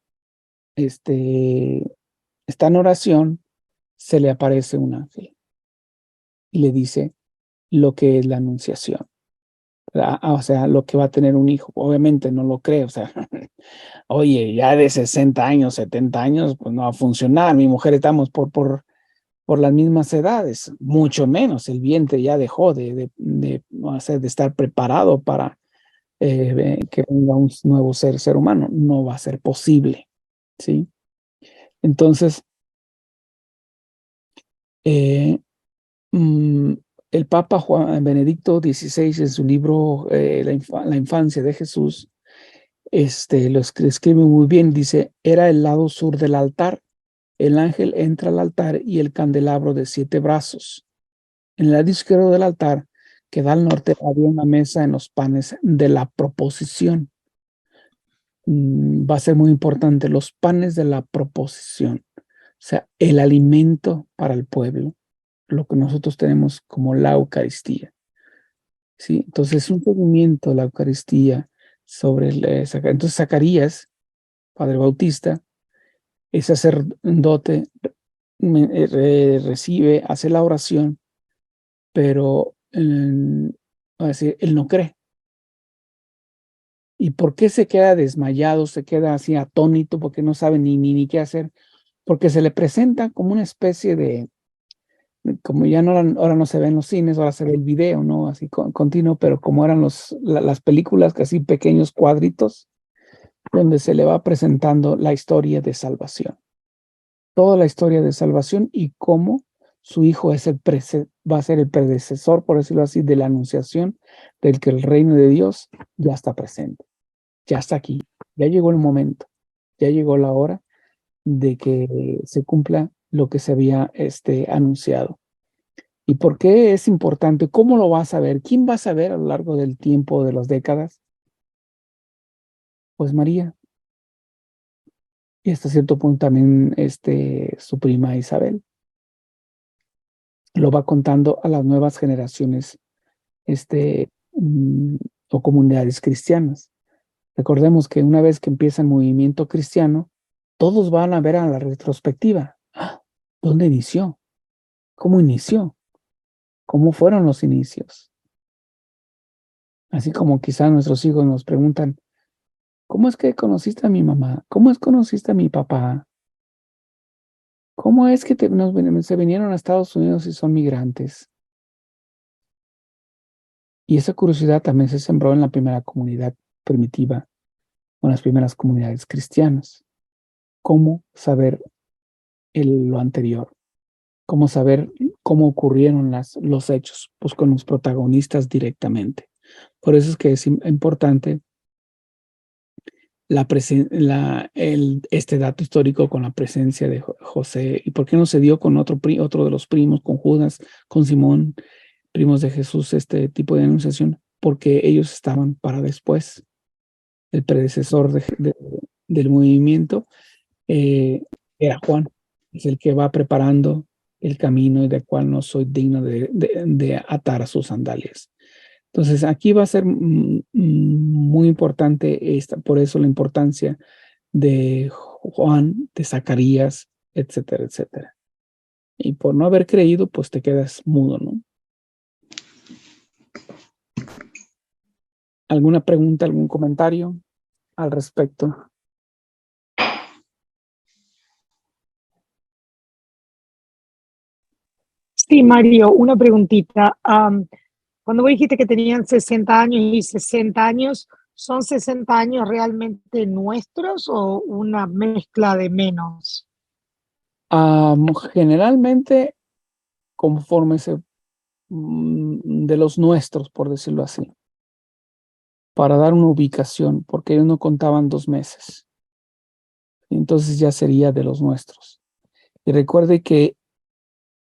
está en oración, se le aparece un ángel y le dice lo que es la anunciación. O sea, lo que va a tener un hijo. Obviamente no lo cree, o sea, oye, ya de 60 años, 70 años, pues no va a funcionar. Mi mujer estamos por las mismas edades, mucho menos. El vientre ya dejó o sea, de estar preparado para que venga un nuevo ser humano. No va a ser posible, ¿sí? Entonces, eh, mm, el Papa Juan Benedicto XVI en su libro La infancia de Jesús, escribe muy bien, dice, era el lado sur del altar. El ángel entra al altar y el candelabro de 7 brazos. En el lado izquierdo del altar, que da al norte, había una mesa en los panes de la proposición. Va a ser muy importante, los panes de la proposición, o sea, el alimento para el pueblo, lo que nosotros tenemos como la Eucaristía. ¿Sí? Entonces, un seguimiento de la Eucaristía sobre entonces Zacarías, Padre Bautista, es sacerdote, recibe, hace la oración, pero va a decir, él no cree. ¿Y por qué se queda desmayado, se queda así atónito, porque no sabe ni qué hacer? Porque se le presenta como una especie como ya no, ahora no se ve en los cines, ahora se ve el video, ¿no? Así continuo, pero como eran las películas, casi pequeños cuadritos, donde se le va presentando la historia de salvación. Toda la historia de salvación y cómo su hijo va a ser el predecesor, por decirlo así, de la anunciación del que el reino de Dios ya está presente, ya está aquí, ya llegó el momento, ya llegó la hora de que se cumpla lo que se había anunciado. ¿Y por qué es importante? ¿Cómo lo vas a ver? ¿Quién va a saber a lo largo del tiempo, de las décadas? Pues María. Y hasta cierto punto también su prima Isabel. Lo va contando a las nuevas generaciones o comunidades cristianas. Recordemos que una vez que empieza el movimiento cristiano, todos van a ver a la retrospectiva. ¿Dónde inició? ¿Cómo inició? ¿Cómo fueron los inicios? Así como quizás nuestros hijos nos preguntan, ¿cómo es que conociste a mi mamá? ¿Cómo es que conociste a mi papá? ¿Cómo es que se vinieron a Estados Unidos y son migrantes? Y esa curiosidad también se sembró en la primera comunidad primitiva, o en las primeras comunidades cristianas. ¿Cómo saber lo anterior? ¿Cómo saber cómo ocurrieron los hechos? Pues con los protagonistas directamente. Por eso es que es importante este dato histórico con la presencia de José. ¿Y por qué no se dio con otro de los primos, con Judas, con Simón, primos de Jesús, este tipo de anunciación? Porque ellos estaban para después. El predecesor del movimiento era Juan, es el que va preparando el camino y del cual no soy digno de atar a sus sandalias. Entonces, aquí va a ser muy importante por eso la importancia de Juan, de Zacarías, etcétera, etcétera. Y por no haber creído, pues te quedas mudo, ¿no? ¿Alguna pregunta, algún comentario al respecto? Sí, Mario, una preguntita. Cuando vos dijiste que tenían 60 años y 60 años, ¿son 60 años realmente nuestros o una mezcla de menos? Generalmente, conforme de los nuestros, por decirlo así, para dar una ubicación, porque ellos no contaban 2 meses. Entonces ya sería de los nuestros. Y recuerde que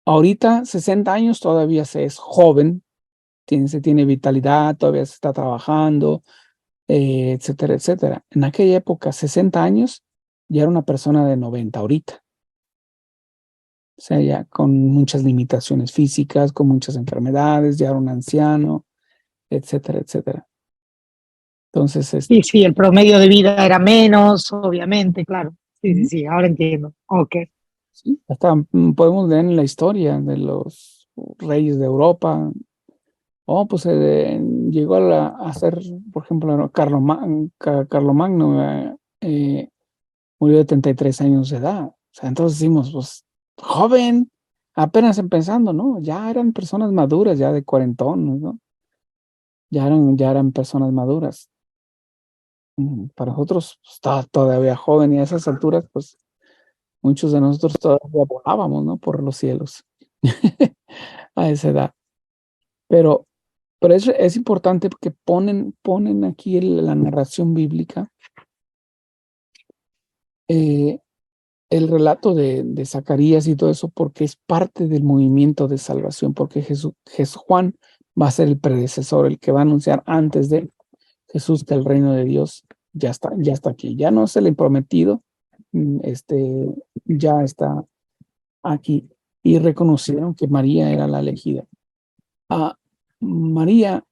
ahorita 60 años todavía se es joven, se tiene vitalidad, todavía se está trabajando, etcétera, etcétera. En aquella época, 60 años, ya era una persona de 90 ahorita. O sea, ya con muchas limitaciones físicas, con muchas enfermedades, ya era un anciano, etcétera, etcétera. Entonces, Sí, sí, el promedio de vida era menos, obviamente, claro. Sí, sí, sí, ahora entiendo. Ok. sí, hasta podemos leer en la historia de los reyes de Europa. Oh, pues llegó a ser, por ejemplo, Carlomagno murió de 33 años de edad. O sea, entonces decimos, pues, joven, apenas empezando, ¿no? Ya eran personas maduras, ya de cuarentón, ¿no? Ya eran personas maduras. Para nosotros, pues, estaba todavía joven y a esas alturas, pues, muchos de nosotros todavía volábamos, ¿no? Por los cielos a esa edad. Pero es importante porque ponen aquí la narración bíblica, eh, el relato de Zacarías y todo eso, porque es parte del movimiento de salvación, porque Juan va a ser el predecesor, el que va a anunciar antes de Jesús que el reino de Dios ya está aquí. Ya no es el prometido, ya está aquí. Y reconocieron que María era la elegida. María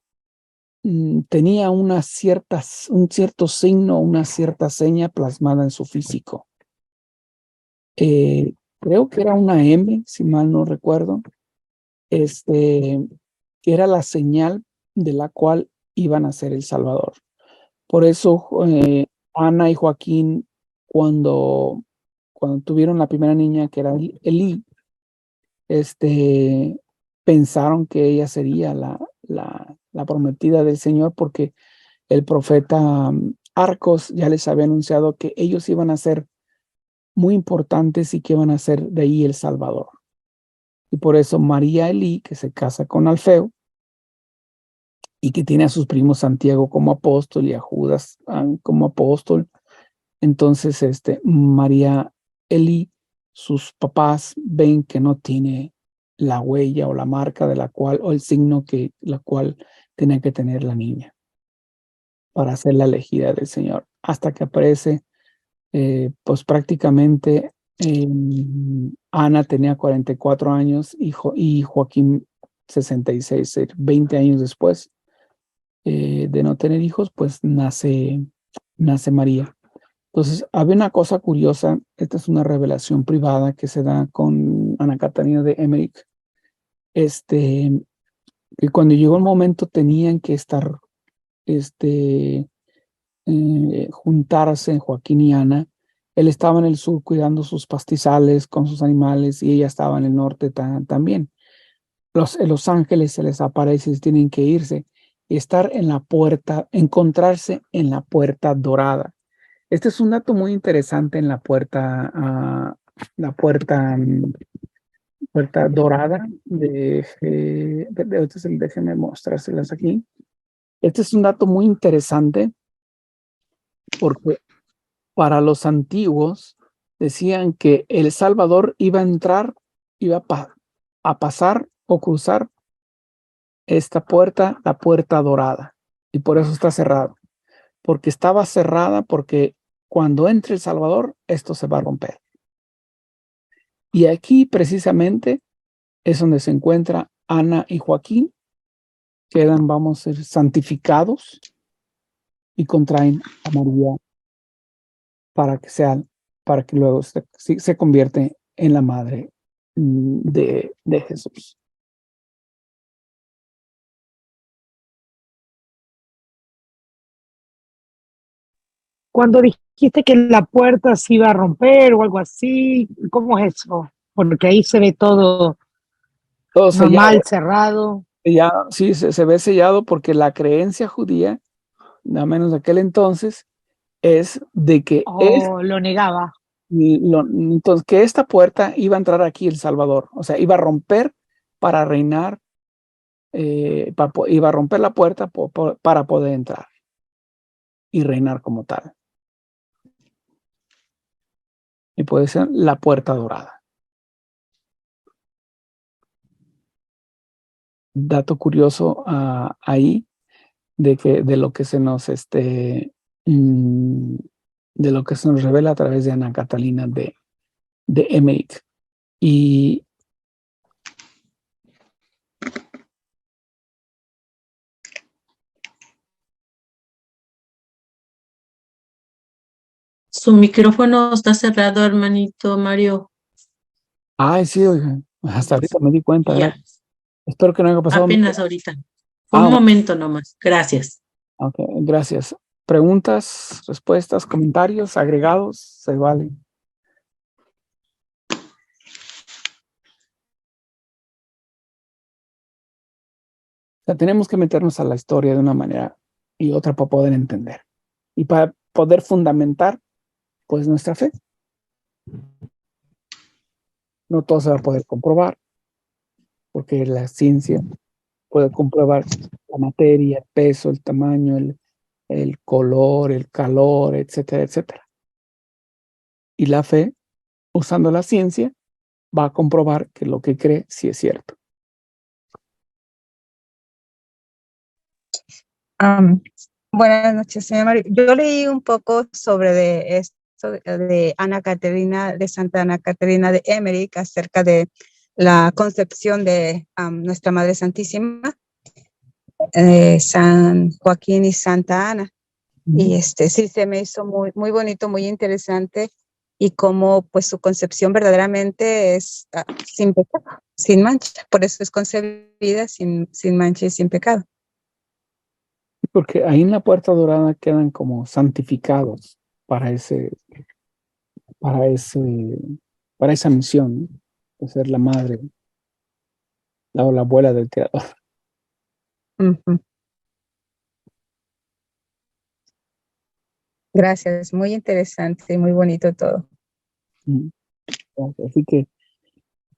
tenía un cierto signo, una cierta seña plasmada en su físico. Creo que era una M, si mal no recuerdo. Que era la señal de la cual iban a ser el Salvador. Por eso Ana y Joaquín, cuando tuvieron la primera niña, que era Elí, pensaron que ella sería la prometida del Señor, porque el profeta Arcos ya les había anunciado que ellos iban a ser muy importantes y que iban a ser de ahí el Salvador. Y por eso María Elí, que se casa con Alfeo y que tiene a sus primos Santiago como apóstol y a Judas como apóstol, entonces María Elí, sus papás ven que no tiene la huella o la marca de la cual, o el signo que la cual tenía que tener la niña para ser la elegida del Señor, hasta que aparece, pues prácticamente Ana tenía 44 años y Joaquín 66, 20 años después de no tener hijos, pues nace María. Entonces, había una cosa curiosa, esta es una revelación privada que se da con Ana Catalina de Emmerich, que cuando llegó el momento tenían que estar, juntarse Joaquín y Ana. Él estaba en el sur cuidando sus pastizales con sus animales y ella estaba en el norte también. Los ángeles se les aparece y tienen que irse y estar en la puerta, encontrarse en la puerta dorada. Este es un dato muy interesante en la puerta dorada déjenme mostrárselas aquí. Este es un dato muy interesante porque para los antiguos decían que el Salvador iba a entrar, iba a pasar o cruzar esta puerta, la puerta dorada, y por eso está cerrada, porque estaba cerrada porque cuando entre el Salvador, esto se va a romper. Y aquí precisamente es donde se encuentra Ana y Joaquín, quedan, vamos a ser santificados y contraen a María para que luego se convierte en la madre de Jesús. Cuando dijiste que la puerta se iba a romper o algo así, ¿cómo es eso? Porque ahí se ve todo Todo normal, sellado, cerrado. sí, se ve sellado porque la creencia judía, a menos de aquel entonces, es de que O lo negaba. entonces, que esta puerta iba a entrar aquí el Salvador, o sea, iba a romper para reinar, iba a romper la puerta para poder entrar y reinar como tal. Y puede ser la puerta dorada. dato curioso ahí de lo que se nos de lo que se nos revela a través de Ana Catalina de Emmerich. Y Su micrófono está cerrado, hermanito Mario. ay, sí, oiga, hasta ahorita me di cuenta, Ya, espero que no haya pasado mucho. apenas ahorita. Un momento nomás. Gracias. Ok, gracias. Preguntas, respuestas, comentarios, agregados, se vale. O sea, tenemos que meternos a la historia de una manera y otra para poder entender y para poder fundamentar, pues, nuestra fe. No todo se va a poder comprobar, porque la ciencia puede comprobar la materia, el peso, el tamaño, el color, el calor, etcétera, etcétera. Y la fe, usando la ciencia, va a comprobar que lo que cree sí es cierto. Buenas noches, señor Mario. Yo leí un poco sobre de esto de Ana Caterina, de Santa Ana Caterina de Emmerich, acerca de la concepción de nuestra Madre Santísima, San Joaquín y Santa Ana. Y sí, se me hizo muy, muy bonito, muy interesante, y cómo pues su concepción verdaderamente es sin pecado, sin mancha. Por eso es concebida sin mancha y sin pecado. Porque ahí en la puerta dorada quedan como santificados para esa misión, ¿no? De ser la madre o la abuela del creador. Gracias, muy interesante y muy bonito todo. Así que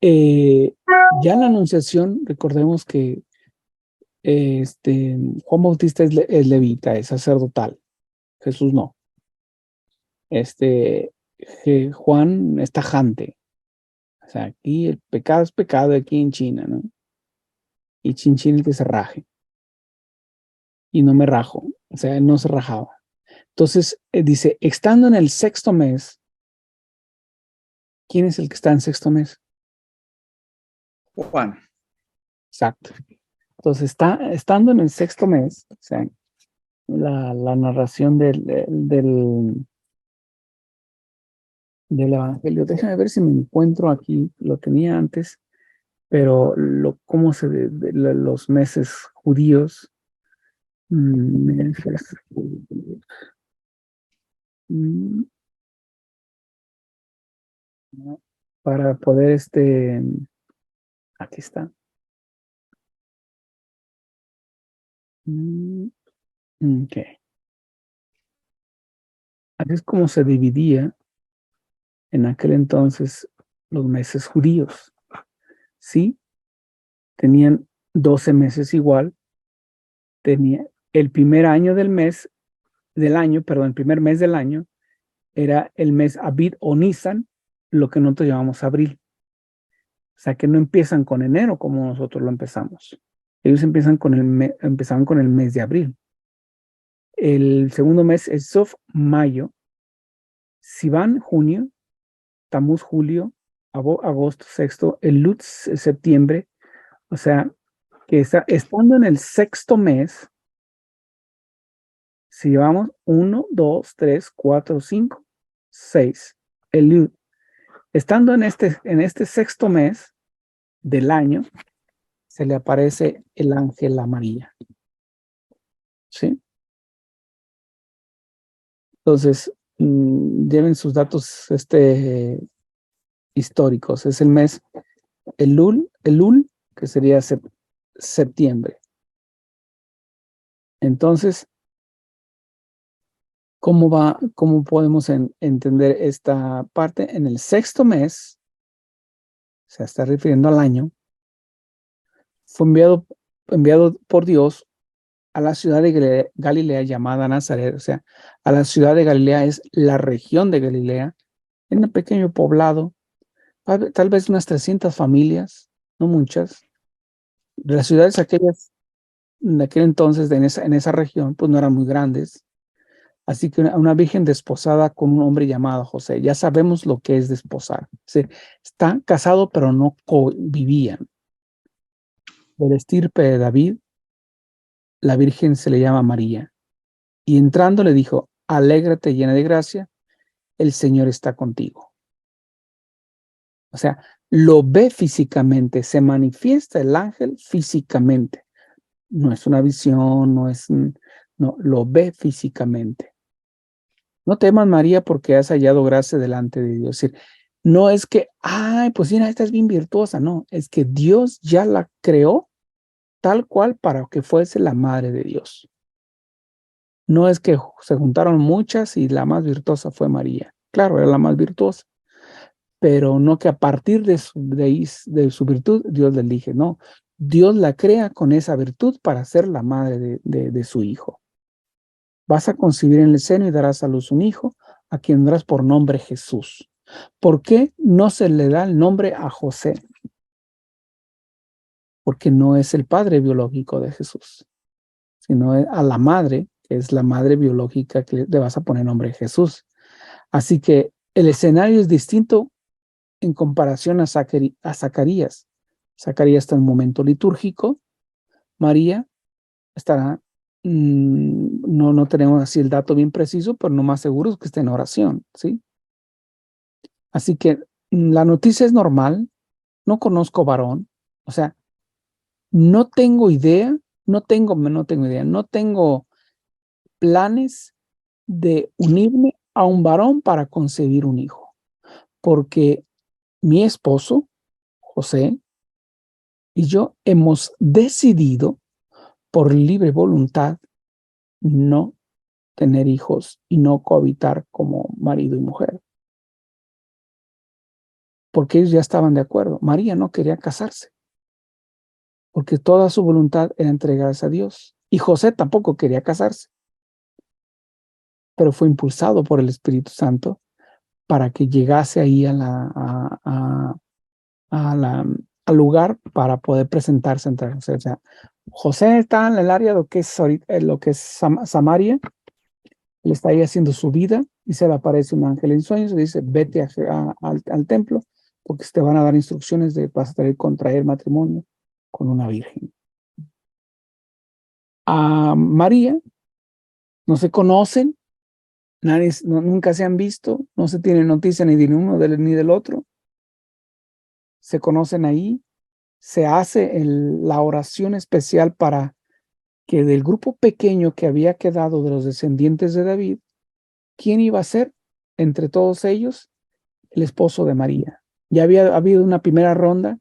ya en la Anunciación, recordemos que Juan Bautista es levita, es sacerdotal. Jesús no. Juan es tajante. O sea, aquí el pecado es pecado aquí en China, ¿no? Y chin el que se raje. Y no me rajo. O sea, él no se rajaba. Entonces, dice, estando en el 6º mes, ¿quién es el que está en 6º mes? Juan. Exacto. Entonces, estando en el 6º mes, o sea, la narración del Evangelio. Déjame ver si me encuentro aquí, lo tenía antes, pero cómo los meses judíos, meses judíos. Para poder, aquí está. Ok. Así es como se dividía en aquel entonces los meses judíos. Sí, tenían 12 meses igual. Tenía el primer año el primer mes del año era el mes Abid o Nisan, lo que nosotros llamamos abril. O sea que no empiezan con enero como nosotros lo empezamos. Ellos empezaban con el mes de abril. El segundo mes es Sof, mayo. Sivan, junio. Tamuz, julio. Agosto, sexto. El Lut, septiembre. O sea que estando en el 6º mes, si llevamos 1, 2, 3, 4, 5, 6. El Lut. Estando en este 6º mes del año, se le aparece el ángel a María. ¿Sí? Entonces, lleven sus datos históricos. Es el mes Elul, que sería septiembre. Entonces, ¿cómo podemos entender esta parte? En el 6º mes, se está refiriendo al año, fue enviado por Dios a la ciudad de Galilea llamada Nazaret. O sea, a la ciudad de Galilea es la región de Galilea, en un pequeño poblado, tal vez unas 300 familias, no muchas, Las ciudades aquellas, de aquel entonces, en esa región, pues no eran muy grandes. Así que una virgen desposada con un hombre llamado José. Ya sabemos lo que es desposar. Está casado, pero no convivían. Del estirpe de David, la virgen se le llama María. Y entrando le dijo, alégrate llena de gracia, el Señor está contigo. O sea, lo ve físicamente, se manifiesta el ángel físicamente. No es una visión, no, lo ve físicamente. No temas, María, porque has hallado gracia delante de Dios. Es decir, no es que, ay, pues mira, esta es bien virtuosa, no, es que Dios ya la creó tal cual para que fuese la madre de Dios. No es que se juntaron muchas y la más virtuosa fue María. Claro, era la más virtuosa, pero no que a partir de su virtud Dios la elige, no. Dios la crea con esa virtud para ser la madre de su hijo. Vas a concebir en el seno y darás a luz un hijo, a quien darás por nombre Jesús. ¿Por qué no se le da el nombre a José? Porque no es el padre biológico de Jesús, sino a la madre, que es la madre biológica que le vas a poner nombre Jesús. Así que el escenario es distinto en comparación a Zacarías. Zacarías está en un momento litúrgico. María estará, no tenemos así el dato bien preciso, pero no más seguro es que esté en oración, ¿sí? Así que la noticia es normal, no conozco varón, o sea, no tengo idea, no tengo planes de unirme a un varón para concebir un hijo, porque mi esposo, José, y yo hemos decidido por libre voluntad no tener hijos y no cohabitar como marido y mujer. Porque ellos ya estaban de acuerdo. María no quería casarse, porque toda su voluntad era entregarse a Dios. Y José tampoco quería casarse, pero fue impulsado por el Espíritu Santo para que llegase ahí al lugar para poder presentarse entre José. O sea, José está en el área de lo que es Samaria. Él está ahí haciendo su vida y se le aparece un ángel en sueños y dice, vete al templo porque te van a dar instrucciones de vas a tener que contraer matrimonio con una virgen. A María no se conocen, nunca se han visto, no se tiene noticia ni de uno ni del otro. Se conocen ahí, se hace la oración especial para que del grupo pequeño que había quedado de los descendientes de David, ¿quién iba a ser entre todos ellos? El esposo de María. Ya había habido una primera ronda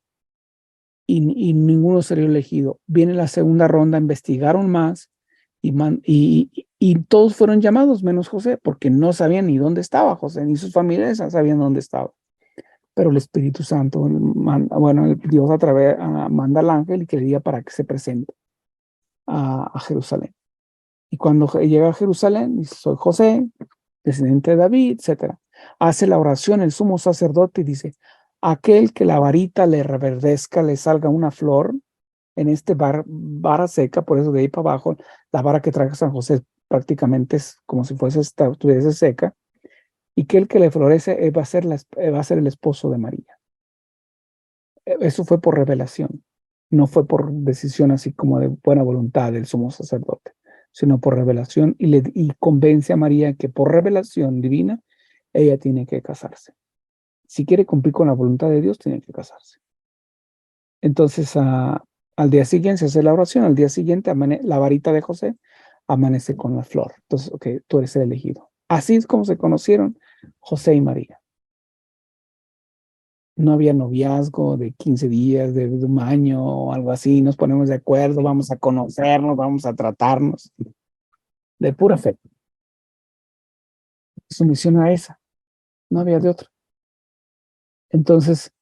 y ninguno salió elegido. Viene la segunda ronda, investigaron más y todos fueron llamados menos José, porque no sabían ni dónde estaba José, ni sus familiares sabían dónde estaba. Pero el Espíritu Santo, Dios manda al ángel y que le diga para que se presente a Jerusalén. Y cuando llega a Jerusalén, dice, soy José, descendiente de David, etc. Hace la oración el sumo sacerdote y dice, aquel que la varita le reverdezca, le salga una flor en vara seca, por eso de ahí para abajo, la vara que trae San José prácticamente es como si estuviese seca, y que el que le florece va a ser el esposo de María. Eso fue por revelación, no fue por decisión así como de buena voluntad del sumo sacerdote, sino por revelación y convence a María que por revelación divina ella tiene que casarse. Si quiere cumplir con la voluntad de Dios, tiene que casarse. Entonces, al día siguiente se hace la oración, al día siguiente la varita de José amanece con la flor. Entonces, ok, tú eres el elegido. Así es como se conocieron José y María. No había noviazgo de 15 días, de un año o algo así. Nos ponemos de acuerdo, vamos a conocernos, vamos a tratarnos. De pura fe. Su misión era esa. No había de otra. Entonces,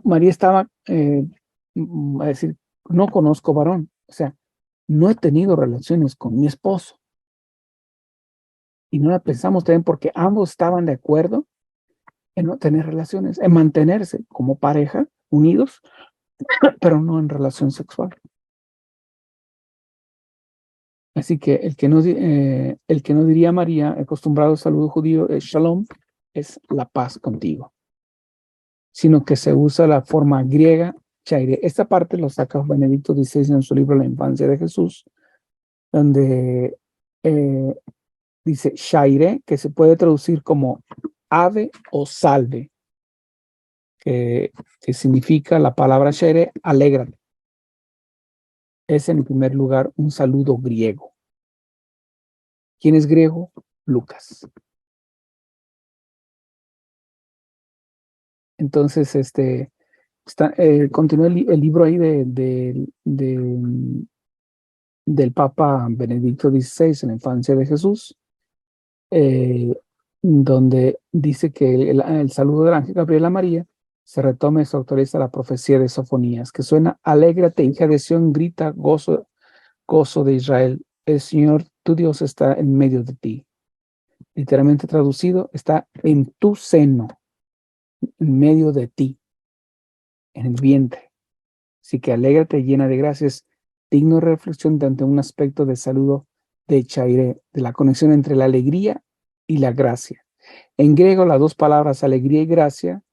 María estaba a decir, no conozco varón. O sea, no he tenido relaciones con mi esposo. Y no la pensamos también porque ambos estaban de acuerdo en no tener relaciones, en mantenerse como pareja, unidos, pero no en relación sexual. Así que el que no diría María, acostumbrado al saludo judío, es Shalom, es la paz contigo, sino que se usa la forma griega, Chaire. Esta parte lo saca Benedicto XVI en su libro La infancia de Jesús, donde dice Shaire, que se puede traducir como ave o salve, que significa la palabra Shaire, alégrate. Es en primer lugar un saludo griego. ¿Quién es griego? Lucas. Entonces, continúa el libro ahí del Papa Benedicto XVI en la infancia de Jesús, donde dice que el saludo del ángel Gabriel a María se retoma y se autoriza la profecía de Sofonías, que suena: alégrate, hija de Sión, grita, gozo de Israel, el Señor tu Dios está en medio de ti. Literalmente traducido, está en tu seno, en medio de ti, en el vientre. Así que alégrate, llena de gracias, digno de reflexión ante un aspecto de saludo de Chaire, de la conexión entre la alegría y la gracia. En griego, las dos palabras alegría y gracia,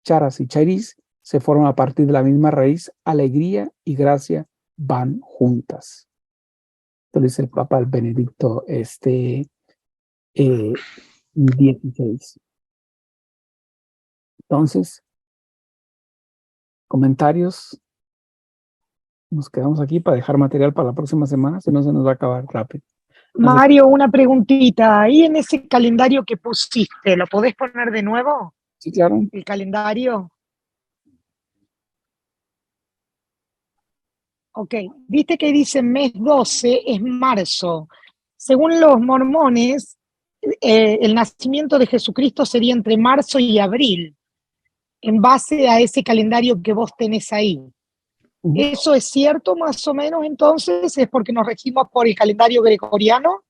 charas y chairis, se forman a partir de la misma raíz. Alegría y gracia van juntas. Esto lo dice el Papa Benedicto XVI. Entonces, comentarios. Nos quedamos aquí para dejar material para la próxima semana, si no se nos va a acabar rápido. Mario, una preguntita. Ahí en ese calendario que pusiste, ¿lo podés poner de nuevo? Sí, claro. El calendario. Ok, viste que dice mes 12 es marzo. Según los mormones, el nacimiento de Jesucristo sería entre marzo y abril, en base a ese calendario que vos tenés ahí. ¿Eso es cierto más o menos entonces? ¿Es porque nos regimos por el calendario gregoriano?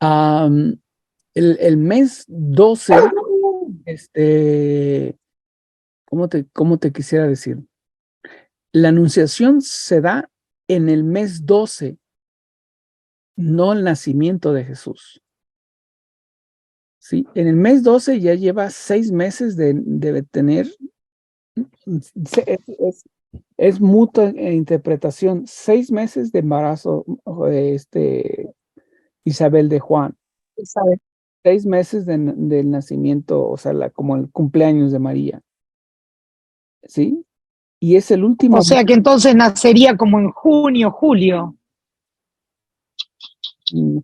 El mes 12, ¿cómo te quisiera decir? La anunciación se da en el mes 12, no el nacimiento de Jesús. ¿Sí? En el mes 12 ya lleva 6 meses de tener, es mutua interpretación, 6 meses de embarazo Isabel de Juan. Isabel. 6 meses del nacimiento, o sea, como el cumpleaños de María. ¿Sí? Y es el último. O sea que entonces nacería como en junio, julio.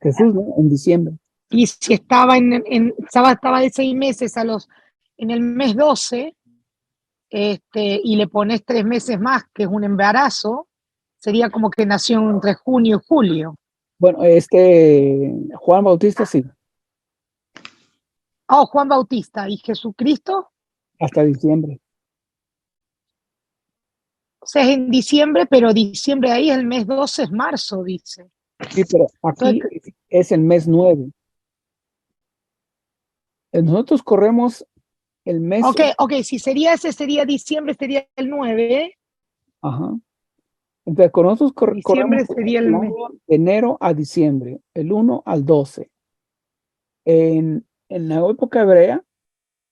Jesús, ¿no? En diciembre. Y si estaba estaba de 6 meses en el mes 12, y le pones 3 meses más, que es un embarazo, sería como que nació entre junio y julio. Bueno, Juan Bautista sí. Oh, Juan Bautista. ¿Y Jesucristo? Hasta diciembre. O sea, es en diciembre, pero diciembre ahí, el mes 12 es marzo, dice. Sí, pero aquí es el mes 9. Nosotros corremos el mes. Ok, si sería ese, sería diciembre, sería el 9. Ajá. Entonces, con nosotros corremos sería el mes. de enero a diciembre, el 1 al 12. En la época hebrea,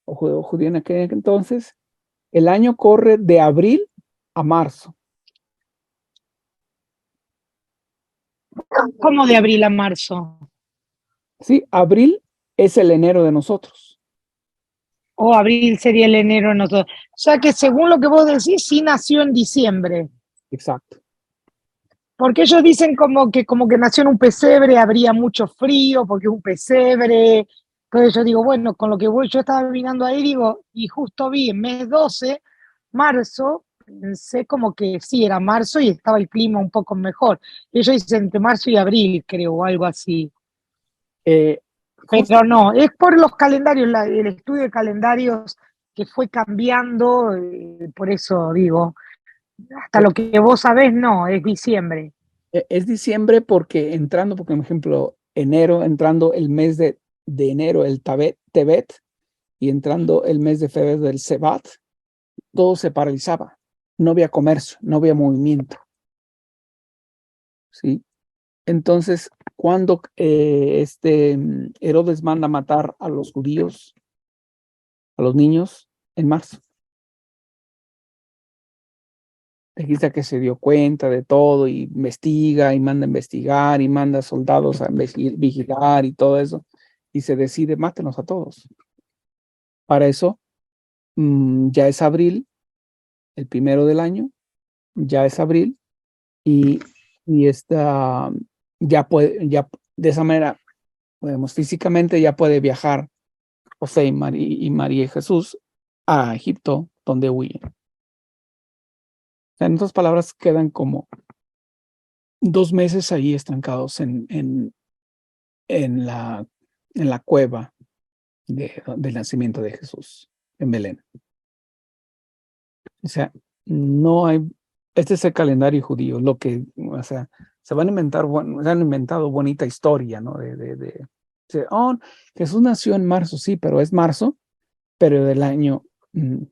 o judía en aquel entonces, el año corre de abril a marzo. ¿Cómo de abril a marzo? Sí, abril es el enero de nosotros. Abril sería el enero de nosotros. O sea que según lo que vos decís, sí nació en diciembre. Exacto. Porque ellos dicen como que nació en un pesebre, habría mucho frío, porque es un pesebre. Entonces yo digo, bueno, con lo que yo estaba mirando ahí, digo, y justo vi en mes 12, marzo, pensé como que sí, era marzo y estaba el clima un poco mejor. Ellos dicen entre marzo y abril, creo, o algo así. Pero no, es por los calendarios, el estudio de calendarios que fue cambiando, por eso digo, hasta lo que vos sabés, no, es diciembre. Es diciembre porque, por ejemplo, enero, entrando el mes de enero, el Tebet, y entrando el mes de febrero del Sebat, todo se paralizaba. no había comercio, no había movimiento. ¿Sí? Entonces, cuando Herodes manda matar a los judíos, a los niños, en marzo. Dijiste que se dio cuenta de todo y investiga y manda a investigar y manda soldados a vigilar y todo eso, y se decide, mátenos a todos. Para eso, ya es abril, el 1 del año, ya es abril, y ya de esa manera, podemos físicamente ya puede viajar José y María y Jesús a Egipto, donde huyen. O sea, en otras palabras, quedan como 2 meses ahí estancados en la cueva del nacimiento de Jesús en Belén. O sea, no hay, este es el calendario judío, o sea, se han inventado bonita historia, ¿no? Jesús nació en marzo, sí, pero es marzo, pero del año, el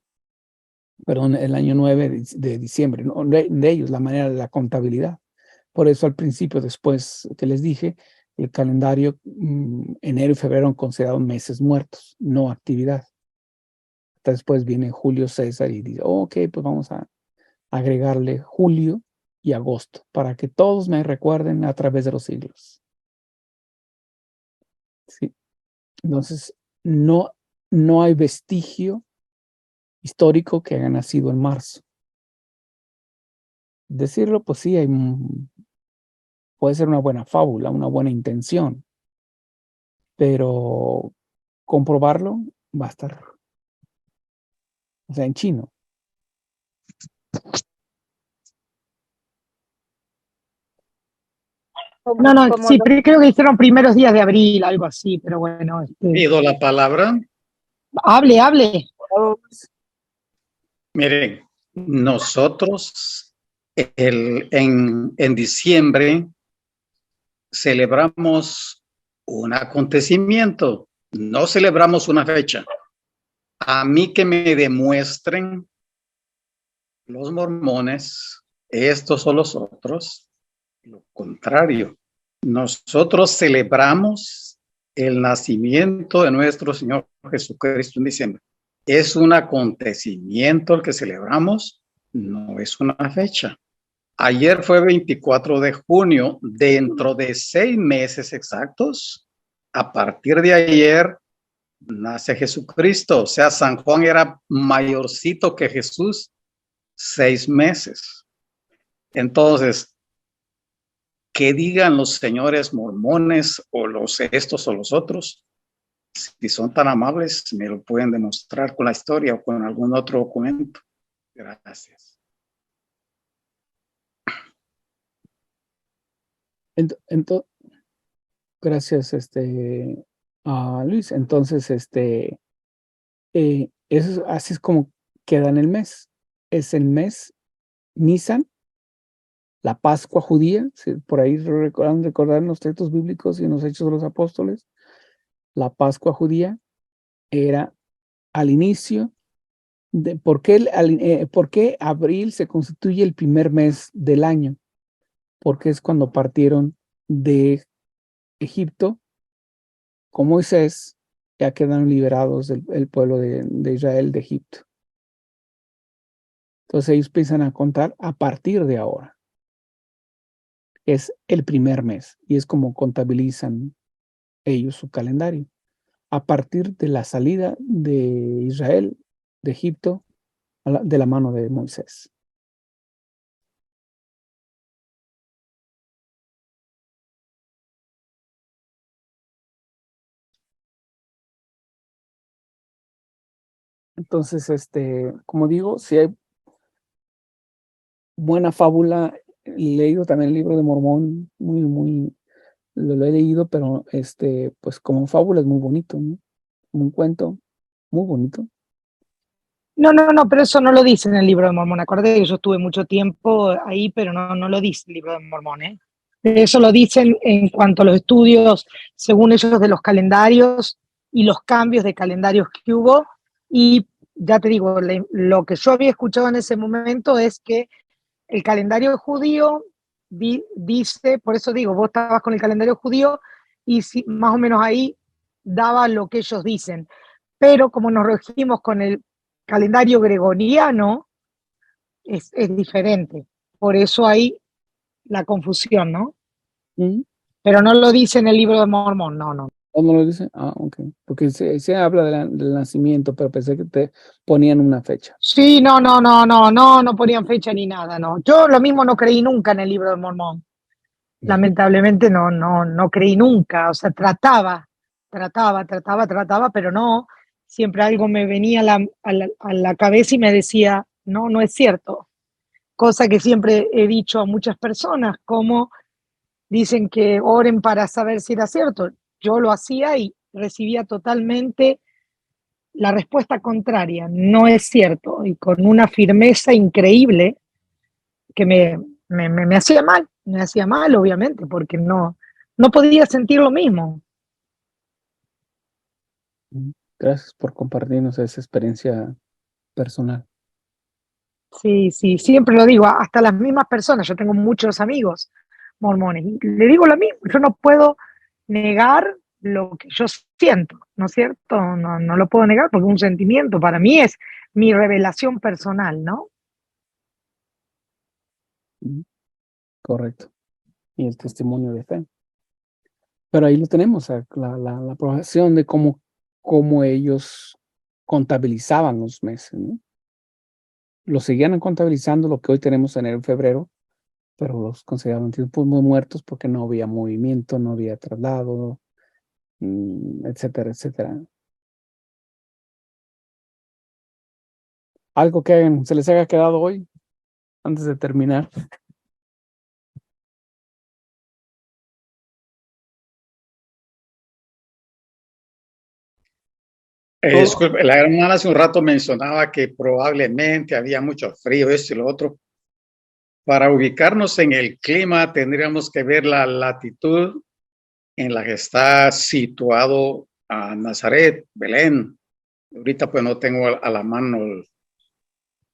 año 9 de diciembre, ¿no? De ellos, la manera de la contabilidad. Por eso al principio, después que les dije, el calendario, enero y febrero han considerado meses muertos, no actividad. Hasta después viene Julio César y dice, ok, pues vamos a agregarle julio y agosto, para que todos me recuerden a través de los siglos. ¿Sí? Entonces, no hay vestigio histórico que haya nacido en marzo. Decirlo, pues sí, puede ser una buena fábula, una buena intención, pero comprobarlo va a estar, o sea, en chino. No, sí, pero creo que hicieron primeros días de abril, algo así, pero bueno. Pido la palabra. Hable. Miren, nosotros en diciembre celebramos un acontecimiento, no celebramos una fecha. A mí que me demuestren los mormones, estos o los otros, lo contrario. Nosotros celebramos el nacimiento de nuestro Señor Jesucristo en diciembre. Es un acontecimiento el que celebramos, no es una fecha. Ayer fue 24 de junio, dentro de 6 meses exactos, a partir de ayer, nace Jesucristo. O sea, San Juan era mayorcito que Jesús, 6 meses. Entonces, que digan los señores mormones o estos o los otros, si son tan amables, me lo pueden demostrar con la historia o con algún otro documento. Gracias. Gracias, Luis. Entonces, así es como queda en el mes. Es el mes Nisan, la Pascua judía. Por ahí recordar en los textos bíblicos y en los Hechos de los Apóstoles, la Pascua judía era al inicio de ¿por qué abril se constituye el primer mes del año? Porque es cuando partieron de Egipto con Moisés, ya quedaron liberados el pueblo de Israel de Egipto. Entonces ellos empiezan a contar a partir de ahora. Es el primer mes y es como contabilizan ellos su calendario. A partir de la salida de Israel de Egipto de la mano de Moisés. Entonces, como digo, si hay buena fábula, he leído también el libro de Mormón, lo he leído, pero pues como fábula es muy bonito, ¿no? Como un cuento muy bonito. No, pero eso no lo dice en el libro de Mormón. Acuérdate que yo estuve mucho tiempo ahí, pero no lo dice el libro de Mormón, ¿eh? Eso lo dicen en cuanto a los estudios, según ellos, de los calendarios y los cambios de calendarios que hubo. Y ya te digo, lo que yo había escuchado en ese momento es que el calendario judío dice, por eso digo, vos estabas con el calendario judío y si, más o menos ahí daba lo que ellos dicen. Pero como nos regimos con el calendario gregoriano, es diferente. Por eso hay la confusión, ¿no? ¿Mm? Pero no lo dice en el libro de Mormón, no. ¿O no lo dice? Ah, ok. Porque se habla del nacimiento, pero pensé que te ponían una fecha. Sí, no ponían fecha ni nada, no. Yo lo mismo no creí nunca en el libro de Mormón. Lamentablemente no creí nunca, o sea, trataba, pero no, siempre algo me venía a la cabeza y me decía, no es cierto. Cosa que siempre he dicho a muchas personas, como dicen que oren para saber si era cierto. Yo lo hacía y recibía totalmente la respuesta contraria, no es cierto, y con una firmeza increíble que me hacía mal, obviamente, porque no podía sentir lo mismo. Gracias por compartirnos esa experiencia personal. Sí, siempre lo digo, hasta las mismas personas, yo tengo muchos amigos mormones, y le digo lo mismo, yo no puedo negar lo que yo siento, ¿no es cierto? No lo puedo negar porque es un sentimiento, para mí es mi revelación personal, ¿no? Correcto. Y el testimonio de fe. Pero ahí lo tenemos, la aprobación de cómo ellos contabilizaban los meses, ¿no? Lo seguían contabilizando lo que hoy tenemos enero y febrero, pero los consideraban tiempos muy muertos porque no había movimiento, no había traslado, etcétera, etcétera. Algo que se les haya quedado hoy, antes de terminar. Disculpe, la hermana hace un rato mencionaba que probablemente había mucho frío, esto y lo otro. Para ubicarnos en el clima, tendríamos que ver la latitud en la que está situado a Nazaret, Belén. Ahorita pues no tengo a la mano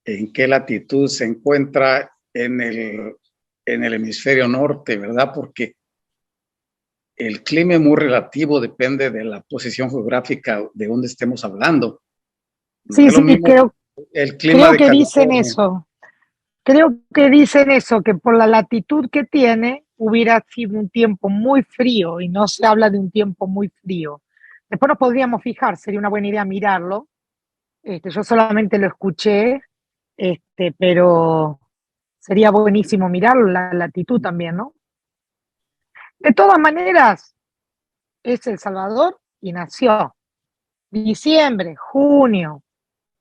en qué latitud se encuentra en el hemisferio norte, ¿verdad? Porque el clima es muy relativo, depende de la posición geográfica de donde estemos hablando. No Sí, es lo mismo el clima creo de que dicen California. eso. Creo que dicen eso, que por la latitud que tiene hubiera sido un tiempo muy frío y no se habla de un tiempo muy frío. Después nos podríamos fijar, sería una buena idea mirarlo. Yo solamente lo escuché, pero sería buenísimo mirarlo, la latitud también, ¿no? De todas maneras, es El Salvador y nació. Diciembre, junio,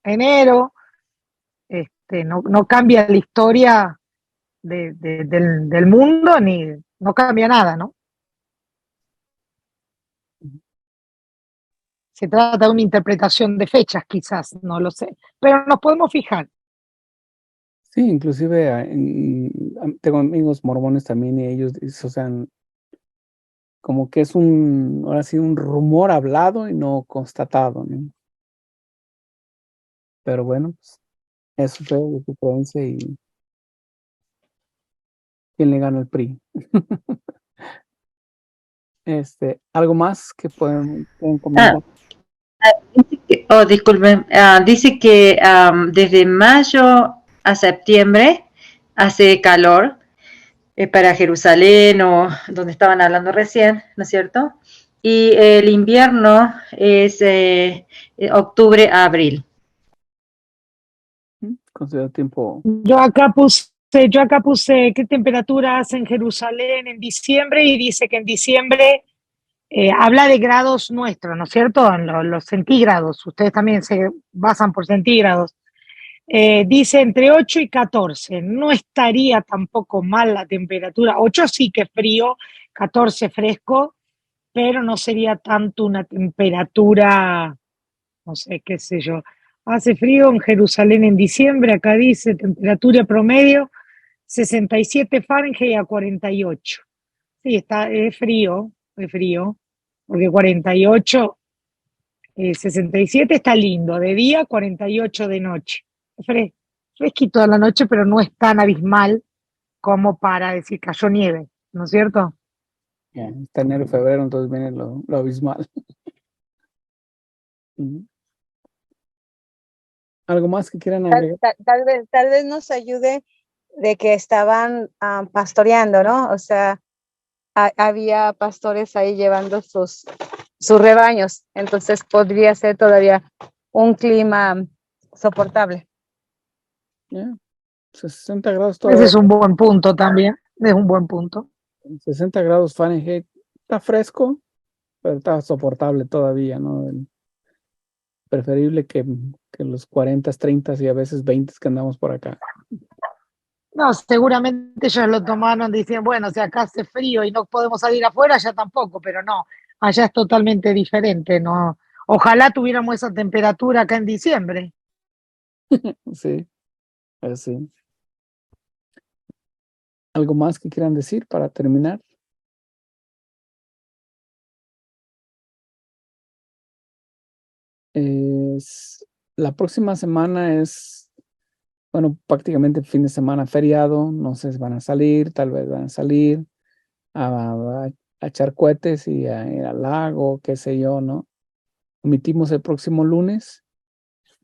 enero, no cambia la historia del mundo, ni no cambia nada, ¿no? Se trata de una interpretación de fechas, quizás, no lo sé, pero nos podemos fijar. Sí, inclusive tengo amigos mormones también y ellos, o sea, como que es ahora sí, un rumor hablado y no constatado, ¿no? Pero bueno, pues, es su fe, es su creencia y quién le gana el PRI. ¿Algo más que pueden comentar? Disculpen, dice que desde mayo a septiembre hace calor para Jerusalén o donde estaban hablando recién, ¿no es cierto? Y el invierno es octubre a abril. Considero tiempo. Yo acá puse qué temperatura hace en Jerusalén en diciembre y dice que en diciembre habla de grados nuestros, ¿no es cierto? En los centígrados, ustedes también se basan por centígrados. Dice entre 8 y 14, no estaría tampoco mal la temperatura, 8 sí que es frío, 14 fresco, pero no sería tanto una temperatura, no sé, qué sé yo. Hace frío en Jerusalén en diciembre, acá dice temperatura promedio 67 Fahrenheit a 48. Sí, es frío, porque 48 67 está lindo, de día 48 de noche. Fresquito de la noche, pero no es tan abismal como para decir cayó nieve, ¿no es cierto? Ya, está enero y febrero, entonces viene lo abismal. Ujú. ¿Algo más que quieran agregar? Tal vez nos ayude de que estaban pastoreando, ¿no? O sea, había pastores ahí llevando sus rebaños, entonces podría ser todavía un clima soportable. Ya, 60 grados Ese todavía, es un buen punto también, es un buen punto. 60 grados Fahrenheit. Está fresco, pero está soportable todavía, ¿no? Preferible que los 40, 30 y a veces 20 que andamos por acá. No, seguramente ellos lo tomaron, dicen, bueno, si acá hace frío y no podemos salir afuera, allá tampoco, pero no, allá es totalmente diferente, ¿no? Ojalá tuviéramos esa temperatura acá en diciembre. Sí, así. ¿Algo más que quieran decir para terminar? La próxima semana es, bueno, prácticamente fin de semana feriado, no sé si van a salir, tal vez van a salir a echar cohetes y a ir al lago, qué sé yo, ¿no? Emitimos el próximo lunes,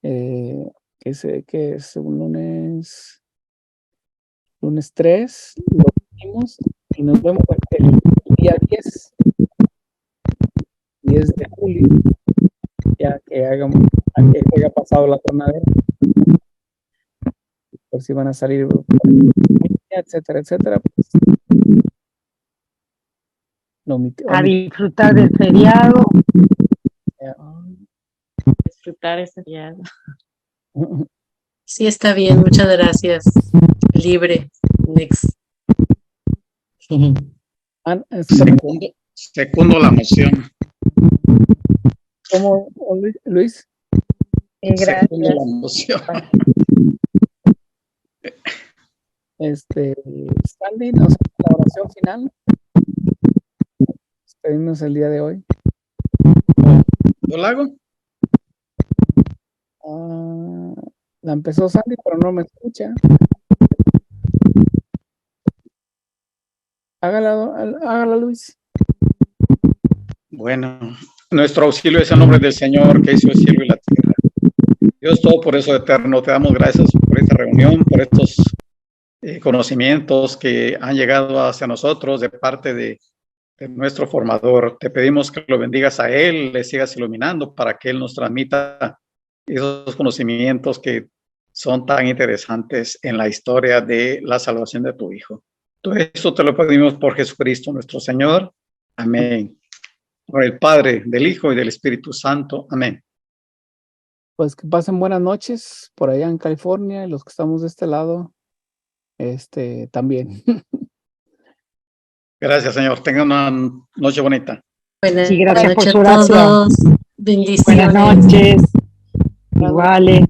que es un lunes 3, lo emitimos y nos vemos el día 10 de julio, ya que haya pasado la tornadera, por si van a salir, etcétera, etcétera, pues, A disfrutar del feriado. Disfrutar ese día. Sí, está bien, muchas gracias. Libre. Next. Secundo la moción. ¿Cómo, Luis? Gracias. Secundo la moción. Sandy, nos hace la oración final. Despedimos el día de hoy. ¿Yo la hago? La empezó Sandy, pero no me escucha. Hágala, Luis. Bueno, nuestro auxilio es el nombre del Señor que hizo el cielo y la tierra. Dios todo por eso eterno, te damos gracias por esta reunión, por estos conocimientos que han llegado hacia nosotros de parte de nuestro formador. Te pedimos que lo bendigas a él, le sigas iluminando para que él nos transmita esos conocimientos que son tan interesantes en la historia de la salvación de tu Hijo. Todo esto te lo pedimos por Jesucristo nuestro Señor. Amén. Por el Padre, del Hijo y del Espíritu Santo. Amén. Pues que pasen buenas noches por allá en California y los que estamos de este lado, también. Gracias, Señor. Tengan una noche bonita. Buenas Sí, gracias por noches su a oración. todos. Bendiciones. Buenas noches. Iguales.